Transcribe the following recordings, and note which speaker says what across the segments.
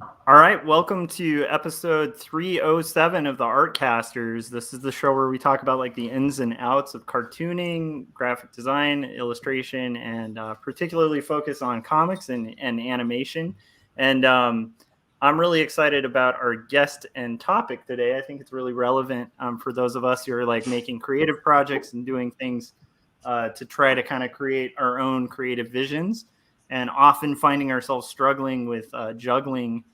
Speaker 1: All right, welcome to episode 307 of the Artcasters. This is the show where we talk about like the ins and outs of cartooning, graphic design, illustration, and particularly focus on comics and animation. And I'm really excited about our guest and topic today. I think it's really relevant for those of us who are like making creative projects and doing things to try to kind of create our own creative visions, and often finding ourselves struggling with juggling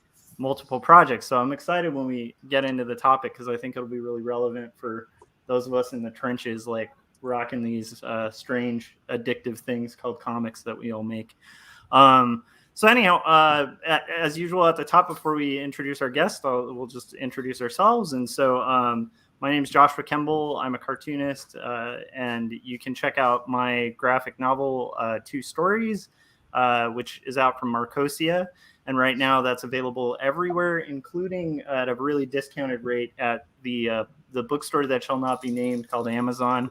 Speaker 1: multiple projects. So I'm excited when we get into the topic because I think it'll be really relevant for those of us in the trenches, like rocking these strange, addictive things called comics that we all make. So anyhow, as usual, at the top, before we introduce our guest, we'll just introduce ourselves. And so my name is Joshua Kemble. I'm a cartoonist, and you can check out my graphic novel, Two Stories, which is out from Marcosia. And right now that's available everywhere, including at a really discounted rate at the bookstore that shall not be named called Amazon,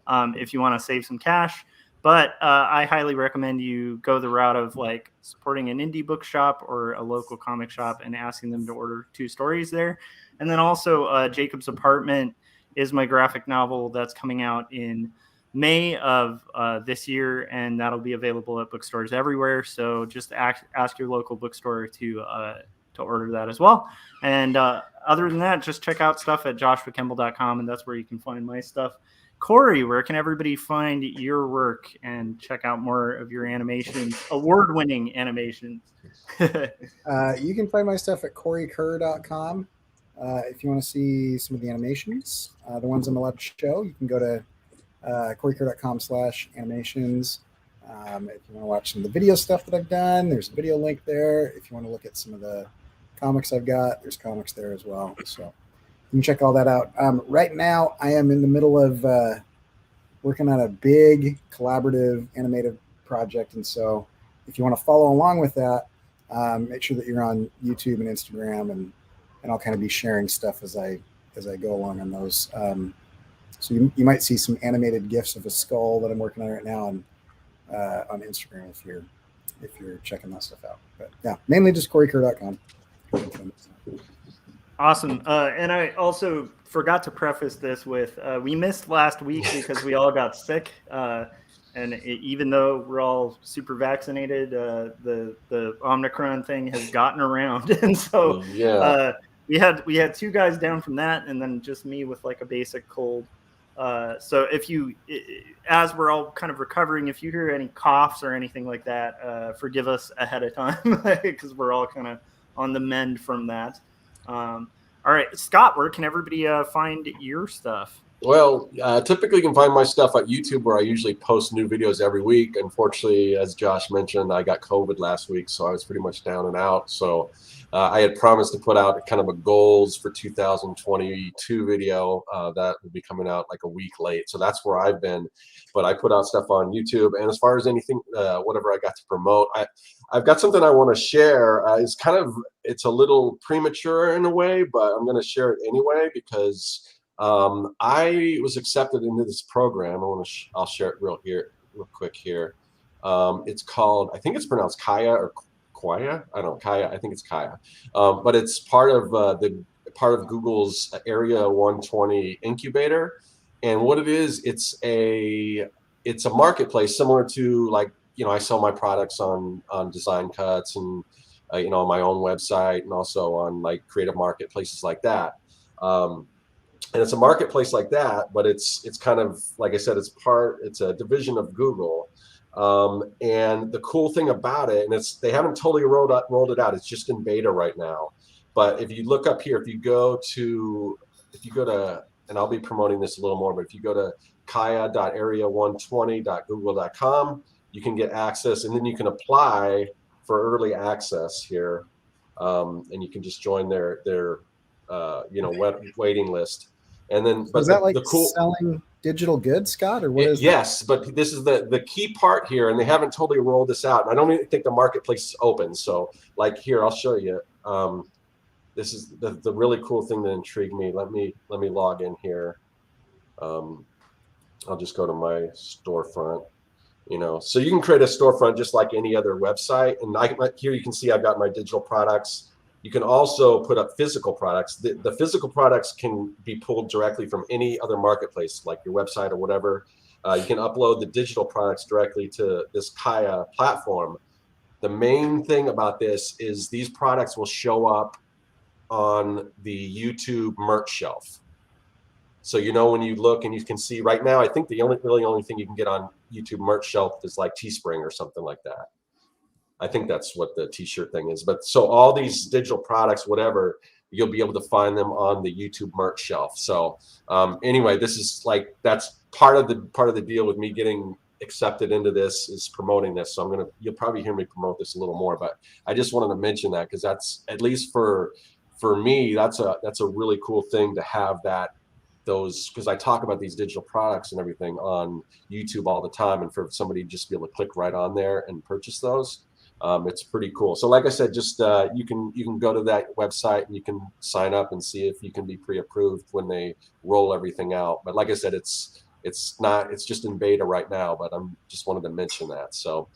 Speaker 1: if you want to save some cash. But I highly recommend you go the route of like supporting an indie bookshop or a local comic shop and asking them to order Two Stories there. And then also Jacob's Apartment is my graphic novel that's coming out in May of this year, and that'll be available at bookstores everywhere. So just ask your local bookstore to order that as well. And other than that, just check out stuff at joshuakemble.com, and that's where you can find my stuff. Cory, where can everybody find your work and check out more of your animations, award-winning animations?
Speaker 2: You can find my stuff at corykerr.com. If you want to see some of the animations, the ones I'm allowed to show, you can go to corykerr.com/animations. If you want to watch some of the video stuff that I've done, there's a video link there. If you want to look at some of the comics I've got, there's comics there as well. So you can check all that out. Right now, I am in the middle of working on a big collaborative animated project. And so if you want to follow along with that, make sure that you're on YouTube and Instagram, and I'll kind of be sharing stuff as I go along on those. So you might see some animated GIFs of a skull that I'm working on right now on Instagram if you're checking that stuff out. But yeah, mainly just corykerr.com.
Speaker 1: Awesome. And I also forgot to preface this with we missed last week because we all got sick. And even though we're all super vaccinated, the Omicron thing has gotten around. And so we had two guys down from that, and then just me with like a basic cold. So if you, as we're all kind of recovering, if you hear any coughs or anything like that, forgive us ahead of time because we're all kind of on the mend from that. All right, Scott, where can everybody find your stuff?
Speaker 3: Well, typically you can find my stuff at YouTube, where I usually post new videos every week. Unfortunately, as Josh mentioned, I got COVID last week, so I was pretty much down and out. So I had promised to put out kind of a goals for 2022 video that will be coming out like a week late. So that's where I've been. But I put out stuff on YouTube. And as far as anything, whatever I got to promote, I've got something I want to share. It's a little premature in a way, but I'm going to share it anyway because I was accepted into this program. I'll share it real quick here. It's called, I think it's pronounced Kaya or Kaya. I don't know, Kaya. I think it's Kaya. But it's part of Google's Area 120 incubator. And what it is, it's a marketplace similar to, like, I sell my products on Design Cuts and on my own website, and also on like creative marketplaces like that. And it's a marketplace like that, but it's kind of, like I said, it's a division of Google. And the cool thing about it, and they haven't totally rolled it out. It's just in beta right now. But if you look up here, if you go to, and I'll be promoting this a little more, but if you go to kaya.area120.google.com, you can get access, and then you can apply for early access here. And you can just join their waiting list. And then,
Speaker 2: so is that like selling digital goods, Scott, or what is
Speaker 3: yes, that? But this is the key part here, and they haven't totally rolled this out. And I don't even think the marketplace is open. So, like here, I'll show you. This is the really cool thing that intrigued me. Let me log in here. I'll just go to my storefront. So you can create a storefront just like any other website. And here you can see I've got my digital products. You can also put up physical products. The physical products can be pulled directly from any other marketplace, like your website or whatever. You can upload the digital products directly to this Kaya platform. The main thing about this is these products will show up on the YouTube merch shelf. So, you know, when you look and you can see right now, I think the only thing you can get on YouTube merch shelf is like Teespring or something like that. I think that's what the t-shirt thing is. But so all these digital products, whatever, you'll be able to find them on the YouTube merch shelf. So anyway, this is like, that's part of the deal with me getting accepted into this is promoting this. So you'll probably hear me promote this a little more, but I just wanted to mention that because that's, at least for me, that's a really cool thing to have because I talk about these digital products and everything on YouTube all the time, and for somebody to just be able to click right on there and purchase those, it's pretty cool. So like I said, just you can go to that website and you can sign up and see if you can be pre-approved when they roll everything out. But like I said, it's just in beta right now, but I'm just wanted to mention that. So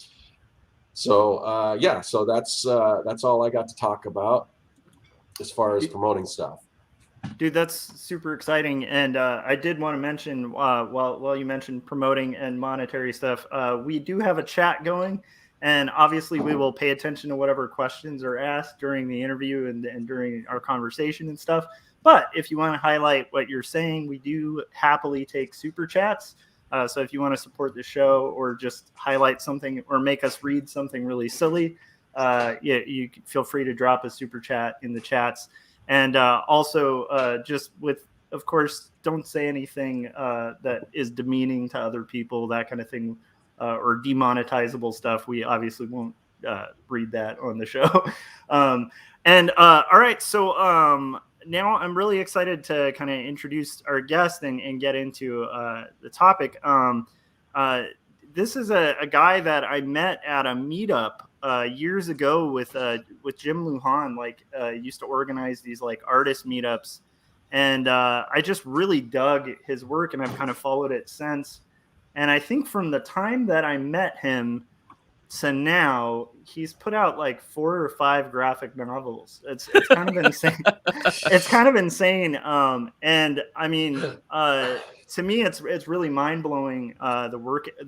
Speaker 3: yeah, so that's all I got to talk about as far as promoting stuff.
Speaker 1: Dude, that's super exciting. And I did want to mention, while you mentioned promoting and monetary stuff, we do have a chat going. And obviously, we will pay attention to whatever questions are asked during the interview and during our conversation and stuff. But if you want to highlight what you're saying, we do happily take super chats. So if you want to support the show or just highlight something or make us read something really silly, you feel free to drop a super chat in the chats. And also just with, of course, don't say anything that is demeaning to other people, that kind of thing, or demonetizable stuff. We obviously won't read that on the show. All right, so now I'm really excited to kind of introduce our guest and get into the topic. This is a guy that I met at a meetup years ago with Jim Lujan. Like used to organize these like artist meetups, and I just really dug his work, and I've kind of followed it since. And I think from the time that I met him to now, he's put out like 4 or 5 graphic novels. It's kind of insane. It's kind of insane. And I mean, to me, it's really mind blowing. The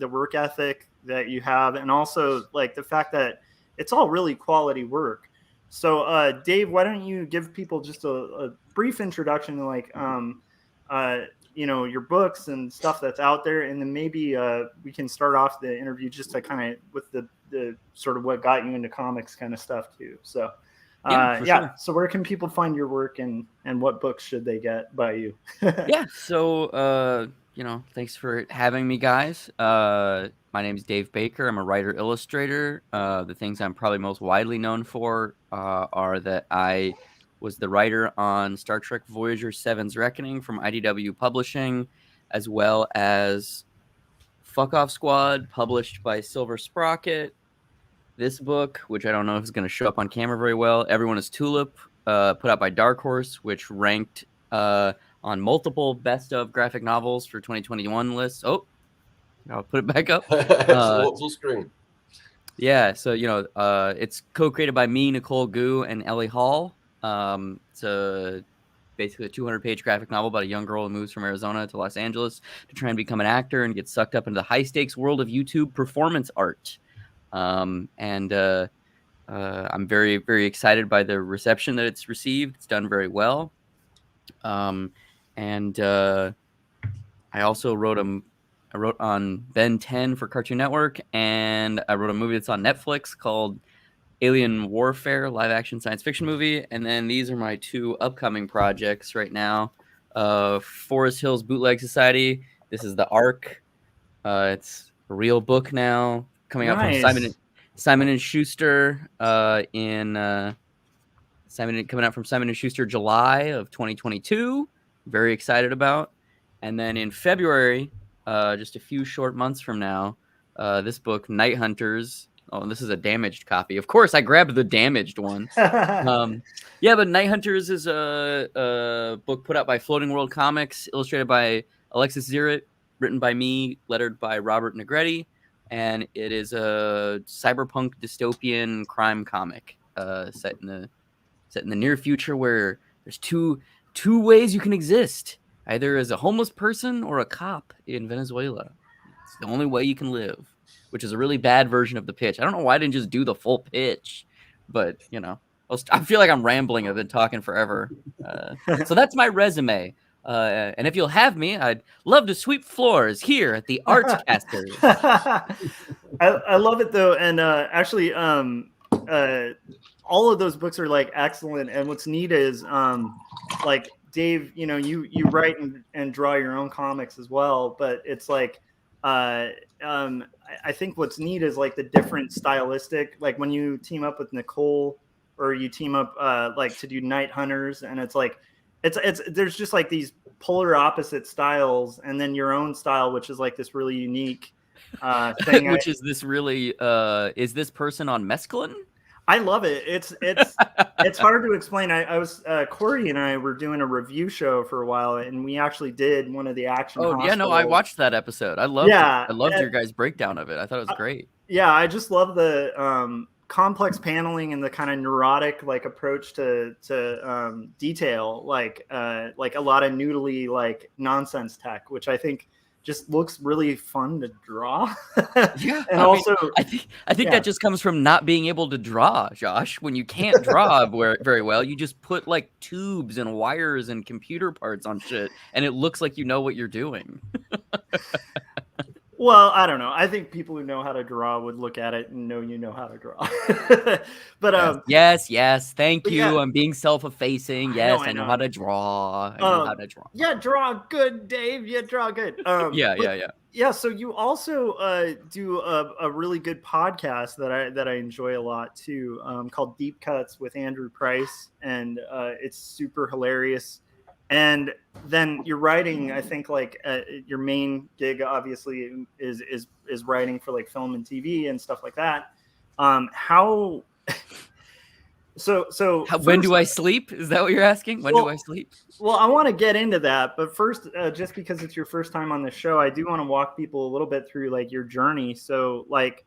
Speaker 1: work ethic that you have, and also like the fact that it's all really quality work. So, Dave, why don't you give people just a brief introduction to like, your books and stuff that's out there, and then maybe we can start off the interview just to kind of with the sort of what got you into comics kind of stuff too. So, sure. So where can people find your work, and what books should they get by you?
Speaker 4: Yeah. So, thanks for having me, guys. My name is Dave Baker. I'm a writer illustrator. The things I'm probably most widely known for are that I was the writer on Star Trek Voyager 7's Reckoning from IDW Publishing, as well as Fuck Off Squad, published by Silver Sprocket. This book, which I don't know if is going to show up on camera very well, Everyone Is Tulip, put out by Dark Horse, which ranked on multiple best of graphic novels for 2021 lists. Oh, I'll put it back up.
Speaker 3: Full screen.
Speaker 4: Yeah, so, it's co-created by me, Nicole Gu, and Ellie Hall. It's basically a 200-page graphic novel about a young girl who moves from Arizona to Los Angeles to try and become an actor and get sucked up into the high-stakes world of YouTube performance art. I'm very, very excited by the reception that it's received. It's done very well. I also wrote on Ben 10 for Cartoon Network, and I wrote a movie that's on Netflix called Alien Warfare, live action science fiction movie. And then these are my 2 upcoming projects right now. Forest Hills Bootleg Society. This is the ARC. It's a real book now, coming out from Simon and Schuster coming out from Simon and Schuster July of 2022. Very excited about. And then in February, just a few short months from now, this book, Night Hunters. Oh, this is a damaged copy. Of course, I grabbed the damaged one. But Night Hunters is a book put out by Floating World Comics, illustrated by Alexis Zirrit, written by me, lettered by Robert Negretti, and it is a cyberpunk dystopian crime comic set in the set in the near future where there's two ways you can exist, either as a homeless person or a cop in Venezuela. It's the only way you can live, which is a really bad version of the pitch. I don't know why I didn't just do the full pitch, but I feel like I'm rambling. I've been talking forever. So that's my resume. And if you'll have me, I'd love to sweep floors here at the Artcasters.
Speaker 1: I love it though, and actually, all of those books are like excellent. And what's neat is, like Dave, you write and draw your own comics as well, but it's like, I think what's neat is like the different stylistic, like when you team up with Nicole or you team up like to do Night Hunters, and it's like it's there's just like these polar opposite styles, and then your own style, which is like this really unique thing.
Speaker 4: Which is this really is this person on mescaline?
Speaker 1: I love it. It's hard to explain. I was Cory and I were doing a review show for a while, and we actually did one of the action.
Speaker 4: Oh yeah, no, I watched that episode. I loved it. I loved your guys' breakdown of it. I thought it was great.
Speaker 1: Yeah, I just love the complex paneling and the kind of neurotic like approach to detail, like a lot of noodly like nonsense tech, which I think just looks really fun to draw.
Speaker 4: Yeah,
Speaker 1: and I
Speaker 4: think that just comes from not being able to draw, Josh. When you can't draw very well, you just put like tubes and wires and computer parts on shit, and it looks like you know what you're doing.
Speaker 1: Well, I don't know. I think people who know how to draw would look at it and know you know how to draw. But
Speaker 4: yes, thank you.
Speaker 1: Yeah.
Speaker 4: I'm being self-effacing. Yes, I know how to draw. I know how to draw.
Speaker 1: Yeah, draw good, Dave. Yeah, draw good. Yeah. So you also do a really good podcast that I enjoy a lot too, called Deep Cuts with Andrew Price, and it's super hilarious. And then you're writing, I think, like your main gig obviously is writing for like film and TV and stuff like that. How? When
Speaker 4: do I sleep? Is that what you're asking? When do I sleep?
Speaker 1: Well, I want to get into that, but first, just because it's your first time on the show, I do want to walk people a little bit through like your journey. So, like,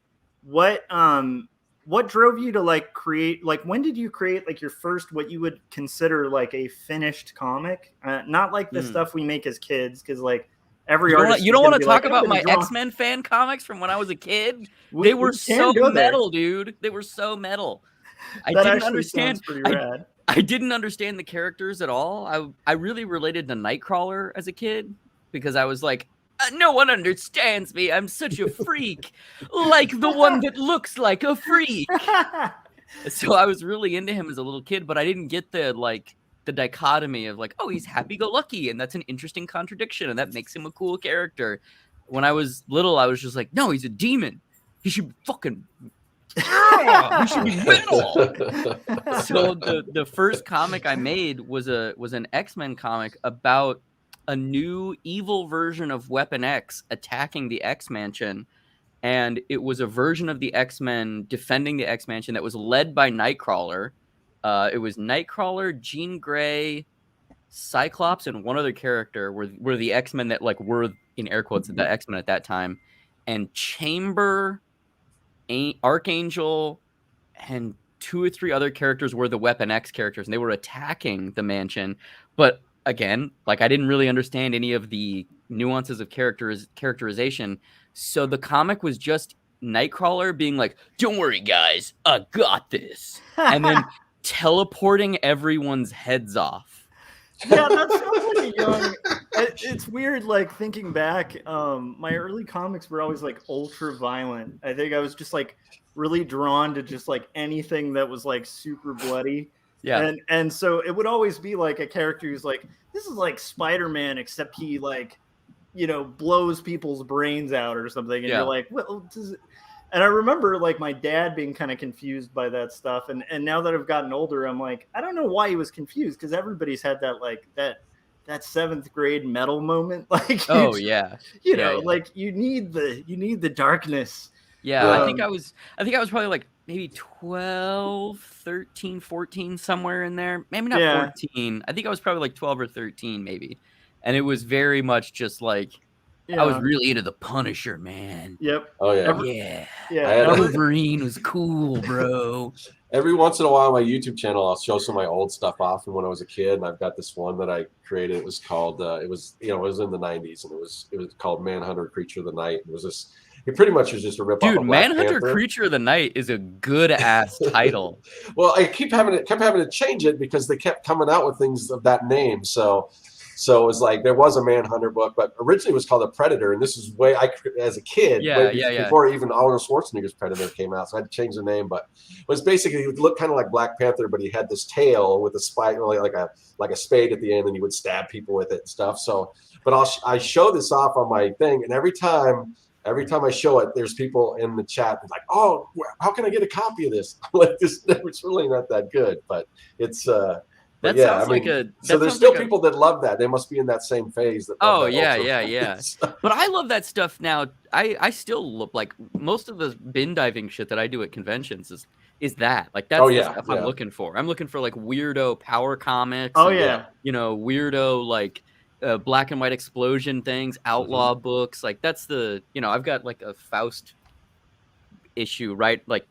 Speaker 1: what drove you to like create, like when did you create like your first, what you would consider like a finished comic? Not like the stuff we make as kids, because like every artist.
Speaker 4: You don't want to talk about my X-Men fan comics from when I was a kid? They were so metal, dude. They were so metal. I didn't understand. I didn't understand the characters at all. I really related to Nightcrawler as a kid because I was like, no one understands me. I'm such a freak, like the one that looks like a freak. So I was really into him as a little kid, but I didn't get the dichotomy of like, oh, he's happy-go-lucky, and that's an interesting contradiction, and that makes him a cool character. When I was little, I was just like, no, he's a demon. He should fucking. He should be metal. So the first comic I made was an X-Men comic about a new evil version of Weapon X attacking the X-Mansion, and it was a version of the X-Men defending the X-Mansion that was led by Nightcrawler. It was Nightcrawler, Jean Grey, Cyclops, and one other character were the X-Men that like were in air quotes the X-Men at that time, and Chamber, Archangel, and 2 or 3 other characters were the Weapon X characters, and they were attacking the mansion. But again, like I didn't really understand any of the nuances of characterization. So the comic was just Nightcrawler being like, "Don't worry, guys, I got this," and then teleporting everyone's heads off.
Speaker 1: Yeah, that sounds like a young. It's weird, like thinking back. My early comics were always like ultra violent. I think I was just like really drawn to just like anything that was like super bloody. Yeah, and so it would always be like a character who's like, this is like Spider-Man, except he like, blows people's brains out or something, and you're like, well, and I remember like my dad being kind of confused by that stuff, and now that I've gotten older, I'm like, I don't know why he was confused, because everybody's had that like that 7th grade metal moment, like like you need the darkness.
Speaker 4: Yeah, I think I was probably like maybe 12, 13, 14, somewhere in there. Maybe not 14. I think I was probably like 12 or 13 maybe. And it was very much just like
Speaker 1: Yeah.
Speaker 4: I was really into the Punisher, man.
Speaker 1: Yep.
Speaker 3: Oh yeah.
Speaker 4: Yeah.
Speaker 1: Yeah.
Speaker 3: I had a-
Speaker 4: Wolverine was cool, bro.
Speaker 3: Every once in a while on my YouTube channel, I'll show some of my old stuff off from when I was a kid, and I've got this one that I created. It was called it was in the 90s, and it was called Manhunter Creature of the Night. It pretty much was just a rip off
Speaker 4: Dude,
Speaker 3: of Black
Speaker 4: Manhunter
Speaker 3: Panther.
Speaker 4: Creature of the Night is a good ass title.
Speaker 3: Well, I kept having to change it because they kept coming out with things of that name. So it was like there was a Manhunter book, but originally it was called The Predator, and this is as a kid, before even Arnold Schwarzenegger's Predator came out. So I had to change the name, but it was basically he would look kind of like Black Panther, but he had this tail with a spike, like a spade at the end, and he would stab people with it and stuff. So, but I show this off on my thing, and every time I show it, there's people in the chat like, "Oh, how can I get a copy of this?" Like this, it's really not that good, but it's. But
Speaker 4: That
Speaker 3: yeah,
Speaker 4: sounds like a.
Speaker 3: So there's still people that love that. They must be in that same phase. That love
Speaker 4: Oh
Speaker 3: that
Speaker 4: yeah.
Speaker 3: ultra.
Speaker 4: But I love that stuff now. I still look like most of the bin diving shit that I do at conventions is that like that's the stuff I'm looking for. I'm looking for like weirdo power comics.
Speaker 1: Oh
Speaker 4: and,
Speaker 1: yeah.
Speaker 4: Weirdo like black and white explosion things, outlaw books. Like that's the I've got like a Faust issue right like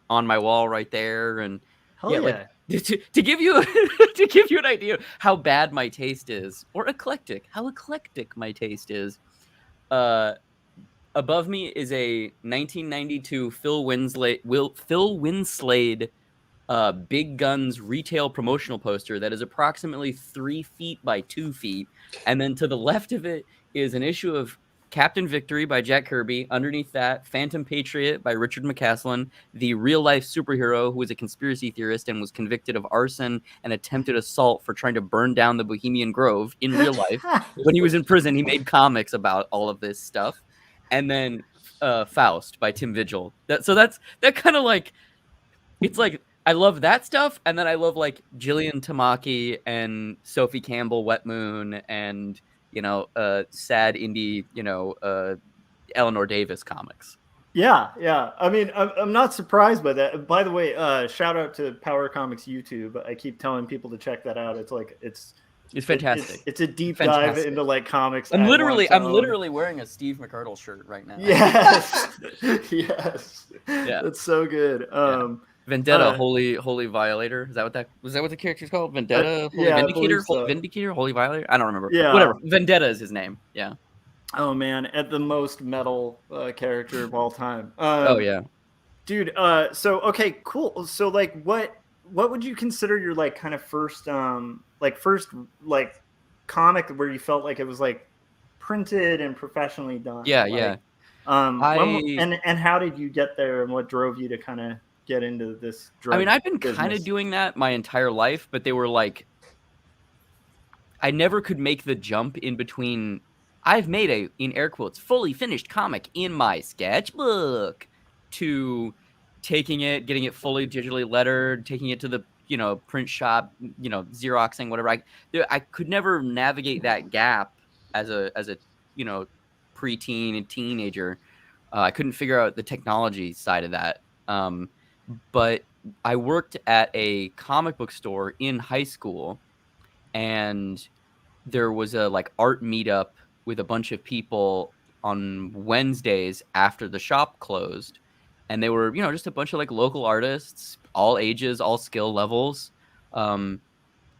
Speaker 4: on my wall right there, and
Speaker 1: Hell yeah.
Speaker 4: like to give you to give you an idea of how bad my taste is, or how eclectic my taste is. Above me is a 1992 Phil Winslade Big Guns retail promotional poster that is approximately 3 feet by 2 feet, and then to the left of it is an issue of Captain Victory by Jack Kirby. Underneath that, Phantom Patriot by Richard McCaslin, the real-life superhero who was a conspiracy theorist and was convicted of arson and attempted assault for trying to burn down the Bohemian Grove in real life. When he was in prison, he made comics about all of this stuff. And then Faust by Tim Vigil. That kind of like, it's like, I love that stuff, and then I love like Gillian Tamaki and Sophie Campbell, Wet Moon, and sad indie, Eleanor Davis comics.
Speaker 1: Yeah. I mean, I'm not surprised by that. By the way, shout out to Power Comics YouTube. I keep telling people to check that out. It's fantastic. It's a deep dive into like comics.
Speaker 4: I'm literally wearing a Steve McCardle shirt right now.
Speaker 1: Yes. Yes.
Speaker 4: Yeah.
Speaker 1: That's so good.
Speaker 4: Vendetta, Holy Violator. Is that what the character's called? Vendetta, Holy Vindicator, Holy Vindicator, Holy Violator. I don't remember.
Speaker 1: Yeah.
Speaker 4: Whatever. Vendetta is his name. Yeah.
Speaker 1: Oh man, at the most metal character of all time.
Speaker 4: Oh yeah.
Speaker 1: Dude. So okay, cool. So like, what would you consider your like kind of first comic where you felt like it was like printed and professionally done?
Speaker 4: Yeah.
Speaker 1: And how did you get there, and what drove you to kind of get into this drug
Speaker 4: I've been
Speaker 1: business?
Speaker 4: kind of doing that my entire life, but they were like, I never could make the jump in between. I've made a, in air quotes, fully finished comic in my sketchbook, to taking it, getting it fully digitally lettered, taking it to the print shop, Xeroxing, whatever. I could never navigate that gap as a preteen and teenager. I couldn't figure out the technology side of that. But I worked at a comic book store in high school, and there was a like art meetup with a bunch of people on Wednesdays after the shop closed. And they were, just a bunch of like local artists, all ages, all skill levels.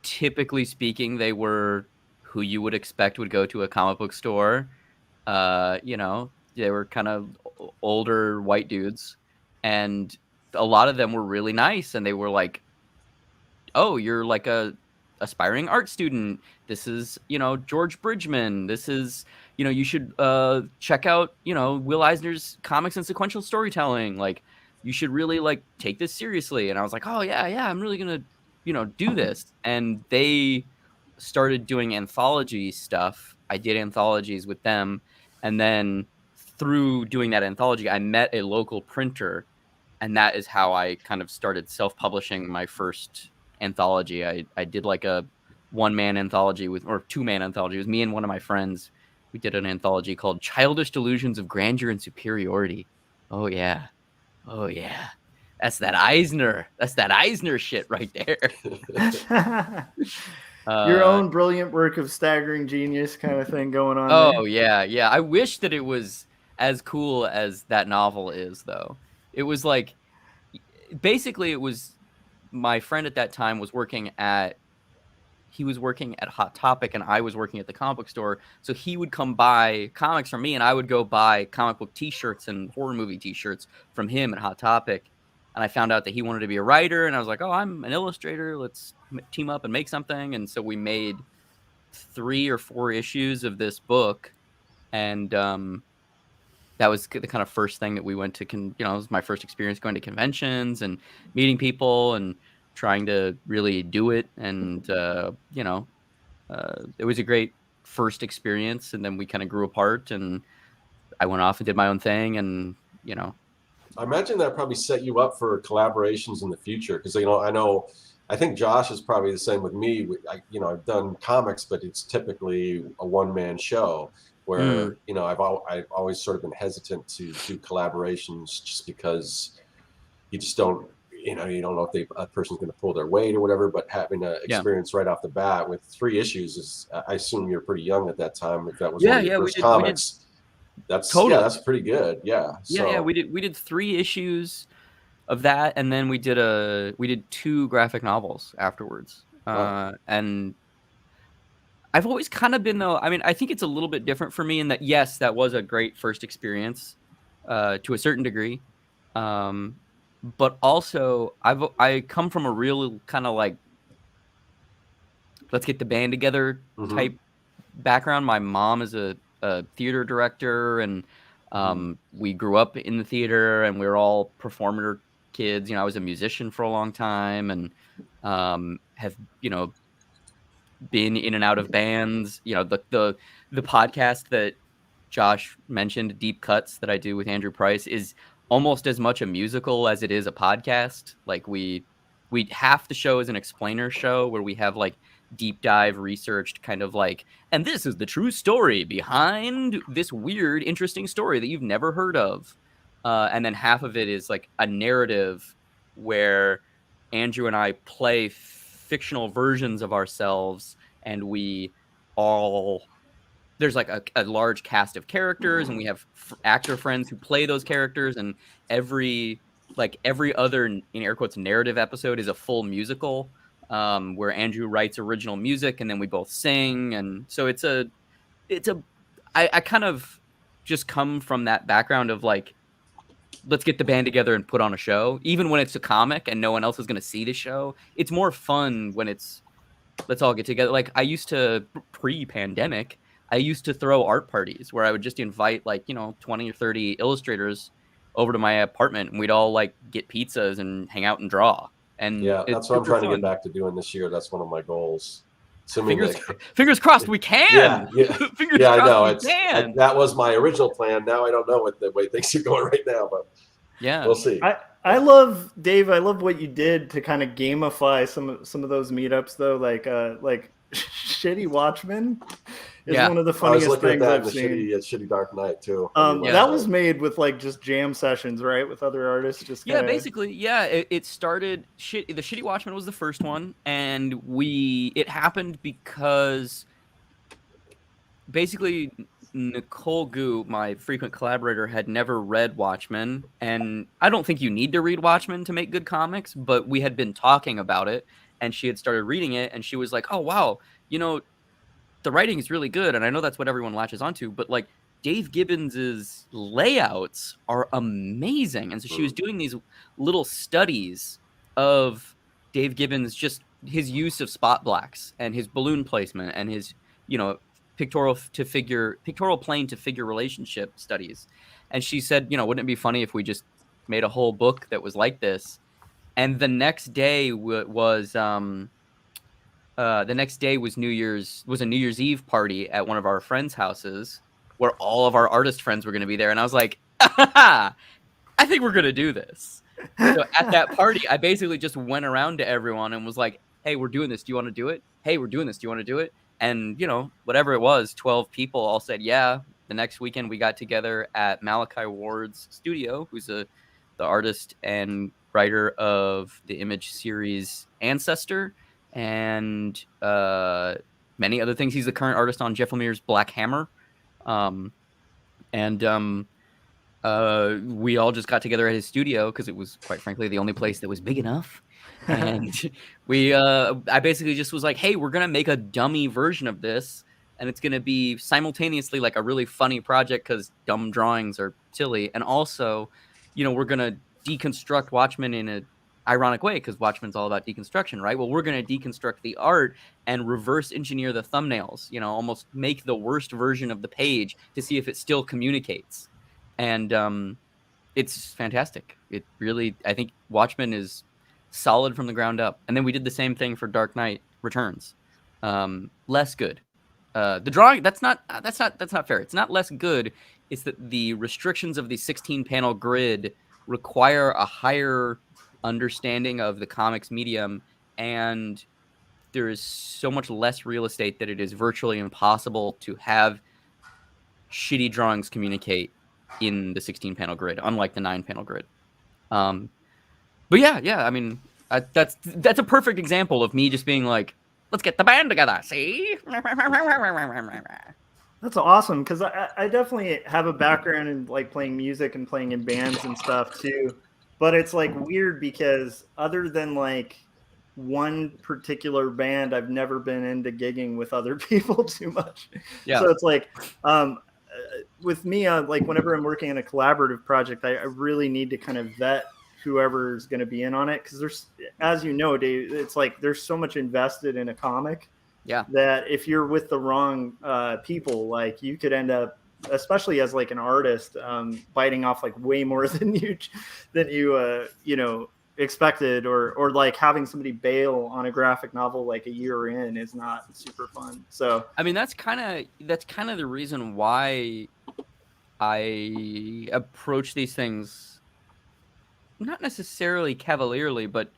Speaker 4: Typically speaking, they were who you would expect would go to a comic book store. They were kind of older white dudes, and a lot of them were really nice, and they were like, "Oh, you're like a aspiring art student. This is, George Bridgman. This is, you should check out, Will Eisner's comics and sequential storytelling. Like, you should really like take this seriously." And I was like, "Oh yeah, I'm really gonna, do this." And they started doing anthology stuff. I did anthologies with them, and then through doing that anthology, I met a local printer. And that is how I kind of started self-publishing my first anthology. I did like a one-man anthology or two-man anthology. It was me and one of my friends. We did an anthology called Childish Delusions of Grandeur and Superiority. Oh yeah. That's that Eisner shit right there.
Speaker 1: Your own brilliant work of staggering genius kind of thing going on
Speaker 4: Oh
Speaker 1: there.
Speaker 4: yeah. I wish that it was as cool as that novel is, though. It was like, basically, it was my friend at that time was working at Hot Topic, and I was working at the comic book store. So he would come buy comics from me, and I would go buy comic book T-shirts and horror movie T-shirts from him at Hot Topic. And I found out that he wanted to be a writer, and I was like, "Oh, I'm an illustrator. Let's team up and make something." And so we made 3 or 4 issues of this book, and that was the kind of first thing that we went to. It was my first experience going to conventions and meeting people and trying to really do it. And it was a great first experience. And then we kind of grew apart, and I went off and did my own thing. And
Speaker 3: I imagine that probably set you up for collaborations in the future, because I think Josh is probably the same with me. I've done comics, but it's typically a one-man show where I've always sort of been hesitant to do collaborations, just because you just don't you don't know if a person's going to pull their weight or whatever. But having an experience right off the bat with 3 issues is, I assume you're pretty young at that time. If that was one of your first comics. That's totally. That's pretty good. Yeah.
Speaker 4: We did 3 issues of that, and then we did 2 graphic novels afterwards. And I've always kind of been, though, I mean, I think it's a little bit different for me in that, yes, that was a great first experience to a certain degree. But also I come from a real kind of like, let's get the band together type background. My mom is a theater director, and we grew up in the theater, and we were all performer kids. I was a musician for a long time, and have been in and out of bands. The podcast that Josh mentioned, Deep Cuts, that I do with Andrew Price, is almost as much a musical as it is a podcast. Like we half the show is an explainer show where we have like deep dive researched kind of like, and this is the true story behind this weird, interesting story that you've never heard of. And then half of it is like a narrative where Andrew and I play fictional versions of ourselves, and there's like a large cast of characters, and we have actor friends who play those characters, and every other, in air quotes, narrative episode is a full musical, where Andrew writes original music, and then we both sing. And so I kind of just come from that background of like, let's get the band together and put on a show, even when it's a comic and no one else is going to see the show. It's more fun when it's, let's all get together. Like I used to, pre-pandemic, I used to throw art parties where I would just invite 20 or 30 illustrators over to my apartment, and we'd all like get pizzas and hang out and draw. And
Speaker 3: yeah, that's what I'm trying to get back to doing this year. That's one of my goals.
Speaker 4: Fingers crossed we can.
Speaker 3: Yeah.
Speaker 4: Fingers crossed
Speaker 3: I know.
Speaker 4: we can.
Speaker 3: That was my original plan. Now I don't know what the way things are going right now, but we'll see.
Speaker 1: I love, Dave, I love what you did to kind of gamify some of those meetups, though. Like Shitty Watchmen is one of the funniest things I've seen.
Speaker 3: Shitty Dark Knight too.
Speaker 1: That was made with like just jam sessions, right, with other artists.
Speaker 4: Basically, it started. The Shitty Watchmen was the first one, and it happened because basically Nicole Gu, my frequent collaborator, had never read Watchmen, and I don't think you need to read Watchmen to make good comics, but we had been talking about it, and she had started reading it, and she was like, "Oh wow, the writing is really good," and I know that's what everyone latches onto, but like Dave Gibbons's layouts are amazing. And so she was doing these little studies of Dave Gibbons, just his use of spot blacks and his balloon placement and his pictorial plane to figure relationship studies. And she said, wouldn't it be funny if we just made a whole book that was like this? And the next day was New Year's Eve party at one of our friends' houses where all of our artist friends were going to be there. And I was like, I think we're going to do this. So at that party, I basically just went around to everyone and was like, hey, we're doing this. Do you want to do it? Hey, we're doing this. Do you want to do it? And, whatever it was, 12 people all said, yeah. The next weekend we got together at Malachi Ward's studio, who's the artist and writer of the Image series Ancestor and many other things. He's the current artist on Jeff Lemire's Black Hammer. We all just got together at his studio because it was, quite frankly, the only place that was big enough. And I basically just was like, hey, we're going to make a dummy version of this. And it's going to be simultaneously like a really funny project because dumb drawings are silly. And also, we're going to deconstruct Watchmen in an ironic way because Watchmen's all about deconstruction, right? Well, we're going to deconstruct the art and reverse engineer the thumbnails, almost make the worst version of the page to see if it still communicates. And it's fantastic. It really, I think Watchmen is solid from the ground up. And then we did the same thing for Dark Knight Returns. Less good. The drawing, that's not fair. It's not less good. It's that the restrictions of the 16-panel grid require a higher understanding of the comics medium, and there is so much less real estate that it is virtually impossible to have shitty drawings communicate in the 16-panel grid, unlike the 9-panel grid. But yeah. I mean, that's a perfect example of me just being like, let's get the band together. See?
Speaker 1: That's awesome, because I definitely have a background in like playing music and playing in bands and stuff too. But it's like weird because other than like one particular band, I've never been into gigging with other people too much. Yeah. So it's like with me, like whenever I'm working on a collaborative project, I really need to kind of vet whoever's going to be in on it, because there's, as you know, Dave, it's like there's so much invested in a comic. Yeah. That if you're with the wrong people, like you could end up, especially as like an artist, biting off like way more than you expected, or like having somebody bail on a graphic novel like a year in is not super fun. So
Speaker 4: I mean, that's kind of the reason why I approach these things not necessarily cavalierly, but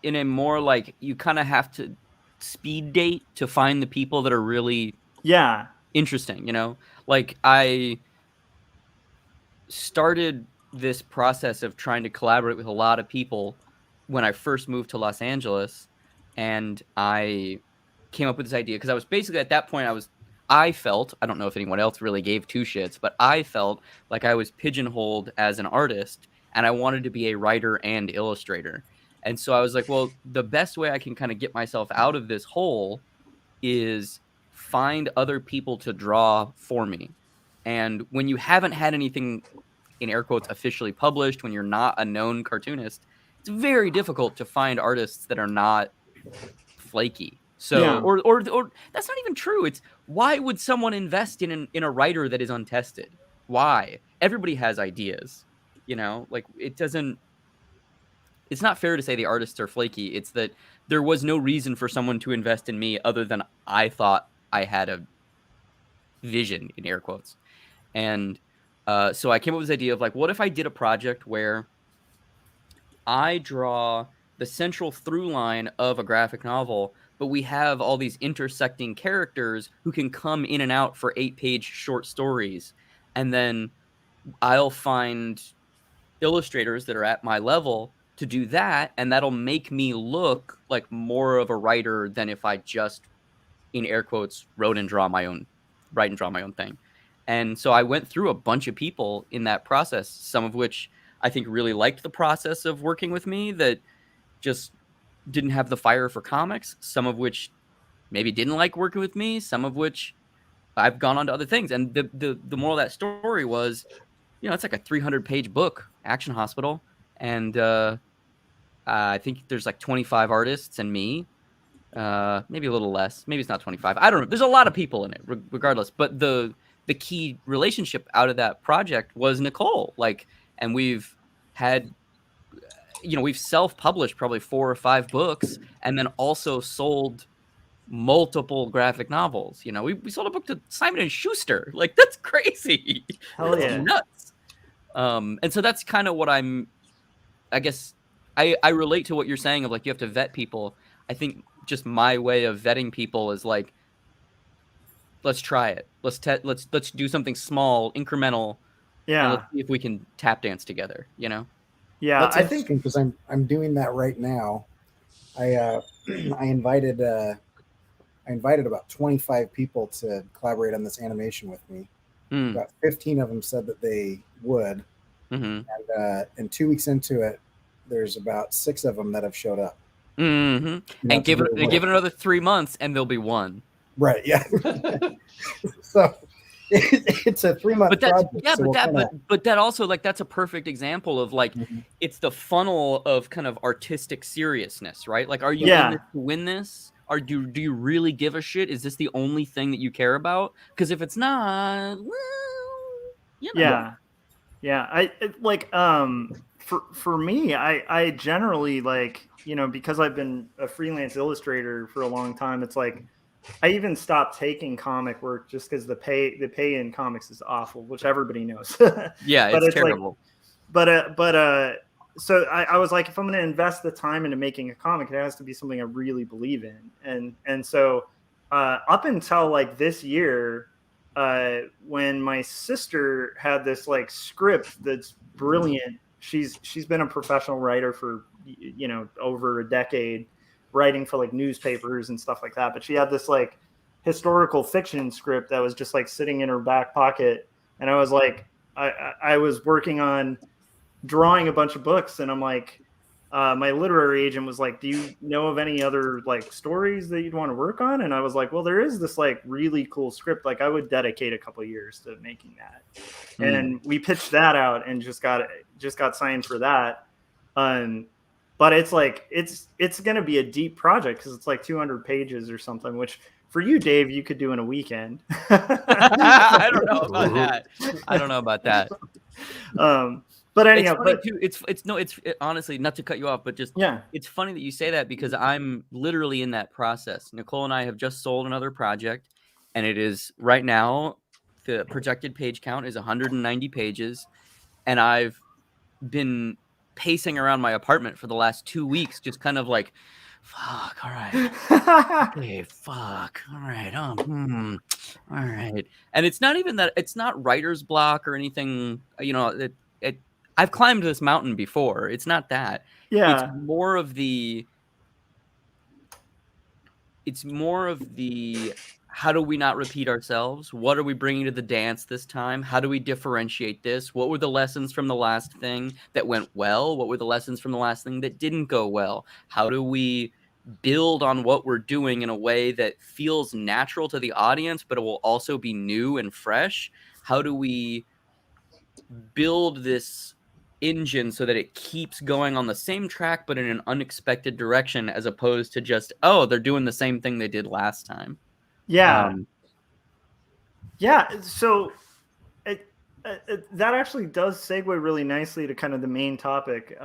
Speaker 4: in a more like you kind of have to speed date to find the people that are really interesting, like I started this process of trying to collaborate with a lot of people when I first moved to Los Angeles, and I came up with this idea because I was basically at that point I felt, I don't know if anyone else really gave two shits, but I felt like I was pigeonholed as an artist and I wanted to be a writer and illustrator. And so I was like, well, the best way I can kind of get myself out of this hole is find other people to draw for me. And when you haven't had anything, in air quotes, officially published, when you're not a known cartoonist, it's very difficult to find artists that are not flaky. So, or that's not even true. It's why would someone invest in a writer that is untested? Why? Everybody has ideas, like it's not fair to say the artists are flaky. It's that there was no reason for someone to invest in me other than I thought I had a vision, in air quotes. And so I came up with this idea of like, what if I did a project where I draw the central through line of a graphic novel, but we have all these intersecting characters who can come in and out for 8-page short stories. And then I'll find illustrators that are at my level to do that, and that'll make me look like more of a writer than if I just, in air quotes, write and draw my own thing. And so I went through a bunch of people in that process, some of which I think really liked the process of working with me, that just didn't have the fire for comics, some of which maybe didn't like working with me, some of which I've gone on to other things. And the moral of that story was, it's like a 300-page book, Action Hospital, and I think there's like 25 artists and me, maybe a little less, maybe it's not 25. I don't know. There's a lot of people in it, regardless. But the key relationship out of that project was Nicole. And we've had, we've self-published probably 4 or 5 books, and then also sold multiple graphic novels. We sold a book to Simon and Schuster. Like, that's crazy.
Speaker 1: Hell yeah.
Speaker 4: Nuts. And so that's kind of what I guess I relate to what you're saying of like, you have to vet people. I think just my way of vetting people is like, let's try it. Let's do something small, incremental. Yeah. And let's see if we can tap dance together,
Speaker 1: Yeah.
Speaker 2: That's interesting because I'm doing that right now. I I invited about 25 people to collaborate on this animation with me. About 15 of them said that they would. And 2 weeks into it, there's about 6 of them that have showed up.
Speaker 4: And give it another 3 months, and there'll be one.
Speaker 2: Right? Yeah. So it's a 3-month project.
Speaker 4: Yeah, but that also, like, that's a perfect example of, like, it's the funnel of kind of artistic seriousness, right? Like, are you in this to win this? Or do you really give a shit? Is this the only thing that you care about? Because if it's not, well, you know.
Speaker 1: Yeah. For me, I generally, like, you know, because I've been a freelance illustrator for a long time, it's like I even stopped taking comic work just because the pay in comics is awful, which everybody knows.
Speaker 4: Yeah,
Speaker 1: but
Speaker 4: it's terrible.
Speaker 1: Like, so I was like, if I'm going to invest the time into making a comic, it has to be something I really believe in. And so up until like this year, when my sister had this like script that's brilliant, she's been a professional writer for, you know, over a decade, writing for like newspapers and stuff like that. But she had this like historical fiction script that was just like sitting in her back pocket. And I was like, I was working on drawing a bunch of books, and I'm like, my literary agent was like, do you know of any other like stories that you'd want to work on? And I was like, well, there is this like really cool script. Like I would dedicate a couple of years to making that. And we pitched that out and just got signed for that. But it's like, it's going to be a deep project because it's like 200 pages or something, which for you, Dave, you could do in a weekend.
Speaker 4: I don't know about that. I don't know about that.
Speaker 1: But anyhow,
Speaker 4: it's funny too. It's honestly, not to cut you off, but just, it's funny that you say that because I'm literally in that process. Nicole and I have just sold another project, and it is right now, the projected page count is 190 pages, and I've been pacing around my apartment for the last 2 weeks, just kind of like, fuck, all right. Okay, fuck, all right. All right. And it's not even that, it's not writer's block or anything, you know, I've climbed this mountain before. It's not that.
Speaker 1: Yeah.
Speaker 4: It's more of the how do we not repeat ourselves? What are we bringing to the dance this time? How do we differentiate this? What were the lessons from the last thing that went well? What were the lessons from the last thing that didn't go well? How do we build on what we're doing in a way that feels natural to the audience, but it will also be new and fresh? How do we build this engine so that it keeps going on the same track but in an unexpected direction, as opposed to just, oh, they're doing the same thing they did last time?
Speaker 1: So that actually does segue really nicely to kind of the main topic,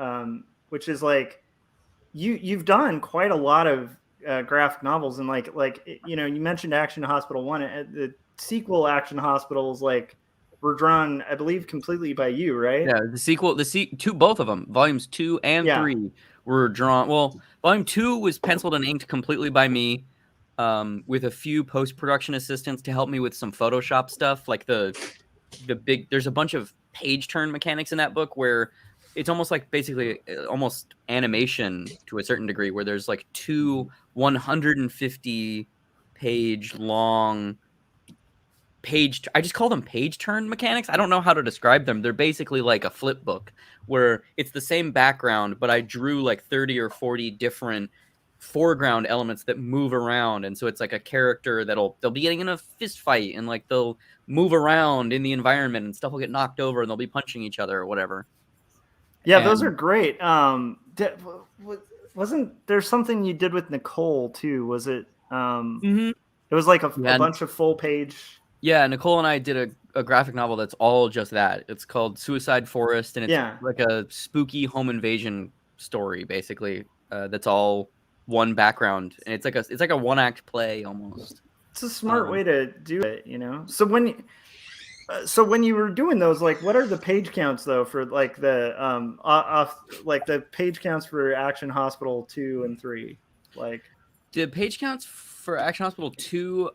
Speaker 1: which is like you've done quite a lot of graphic novels, and like you know, you mentioned Action Hospital 1, the sequel Action Hospitals like were drawn, I believe, completely by you, right?
Speaker 4: Yeah, the sequel, both of them, volumes 2 and 3 were drawn. Well, volume 2 was penciled and inked completely by me, with a few post-production assistants to help me with some Photoshop stuff. Like there's a bunch of page turn mechanics in that book where it's almost like basically almost animation to a certain degree, where there's like 2 150 page long I just call them page turn mechanics. I don't know how to describe them. They're basically like a flip book where it's the same background, but I drew like 30 or 40 different foreground elements that move around. And so it's like a character they'll be getting in a fist fight, and like they'll move around in the environment and stuff will get knocked over and they'll be punching each other or whatever.
Speaker 1: Those are great. Wasn't there something you did with Nicole too? Was it it was like a bunch of full page.
Speaker 4: Yeah, Nicole and I did a graphic novel that's all just that. It's called Suicide Forest, and it's like a spooky home invasion story, basically. That's all one background, and it's like a one-act play almost.
Speaker 1: It's a smart way to do it, you know. So when you were doing those, like, what are the page counts though for like the like the page counts for Action Hospital 2 and 3? Like
Speaker 4: the page counts for Action Hospital 2,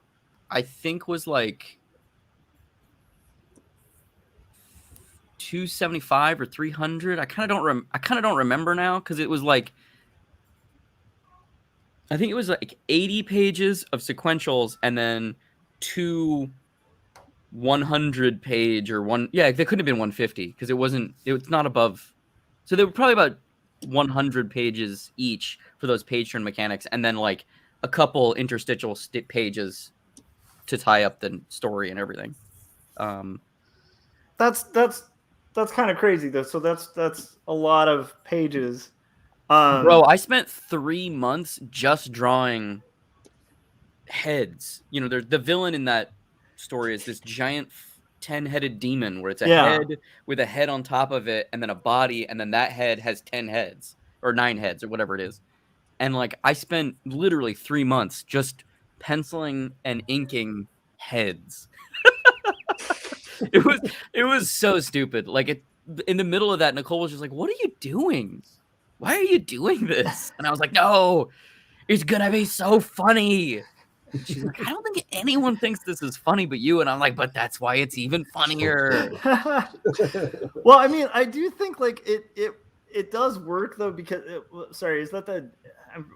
Speaker 4: I think, was like 275 or 300. I kind of don't remember now, because it was like I think it was like 80 pages of sequentials and then 2 100-page or one. Yeah, they couldn't have been 150 because it's not above. So they were probably about 100 pages each for those page turn mechanics, and then like a couple interstitial pages to tie up the story and everything.
Speaker 1: That's kind of crazy though. So that's a lot of pages.
Speaker 4: Bro, I spent 3 months just drawing heads. You know, the villain in that story is this giant 10-headed demon where it's a head with a head on top of it and then a body, and then that head has 10 heads or 9 heads or whatever it is. And like I spent literally 3 months just penciling and inking heads. It was so stupid. Like in the middle of that, Nicole was just like, "What are you doing? Why are you doing this?" And I was like, "No, it's gonna be so funny." She's like, "I don't think anyone thinks this is funny but you." And I'm like, "But that's why it's even funnier."
Speaker 1: Well, I mean, I do think like it does work though, because sorry, is that the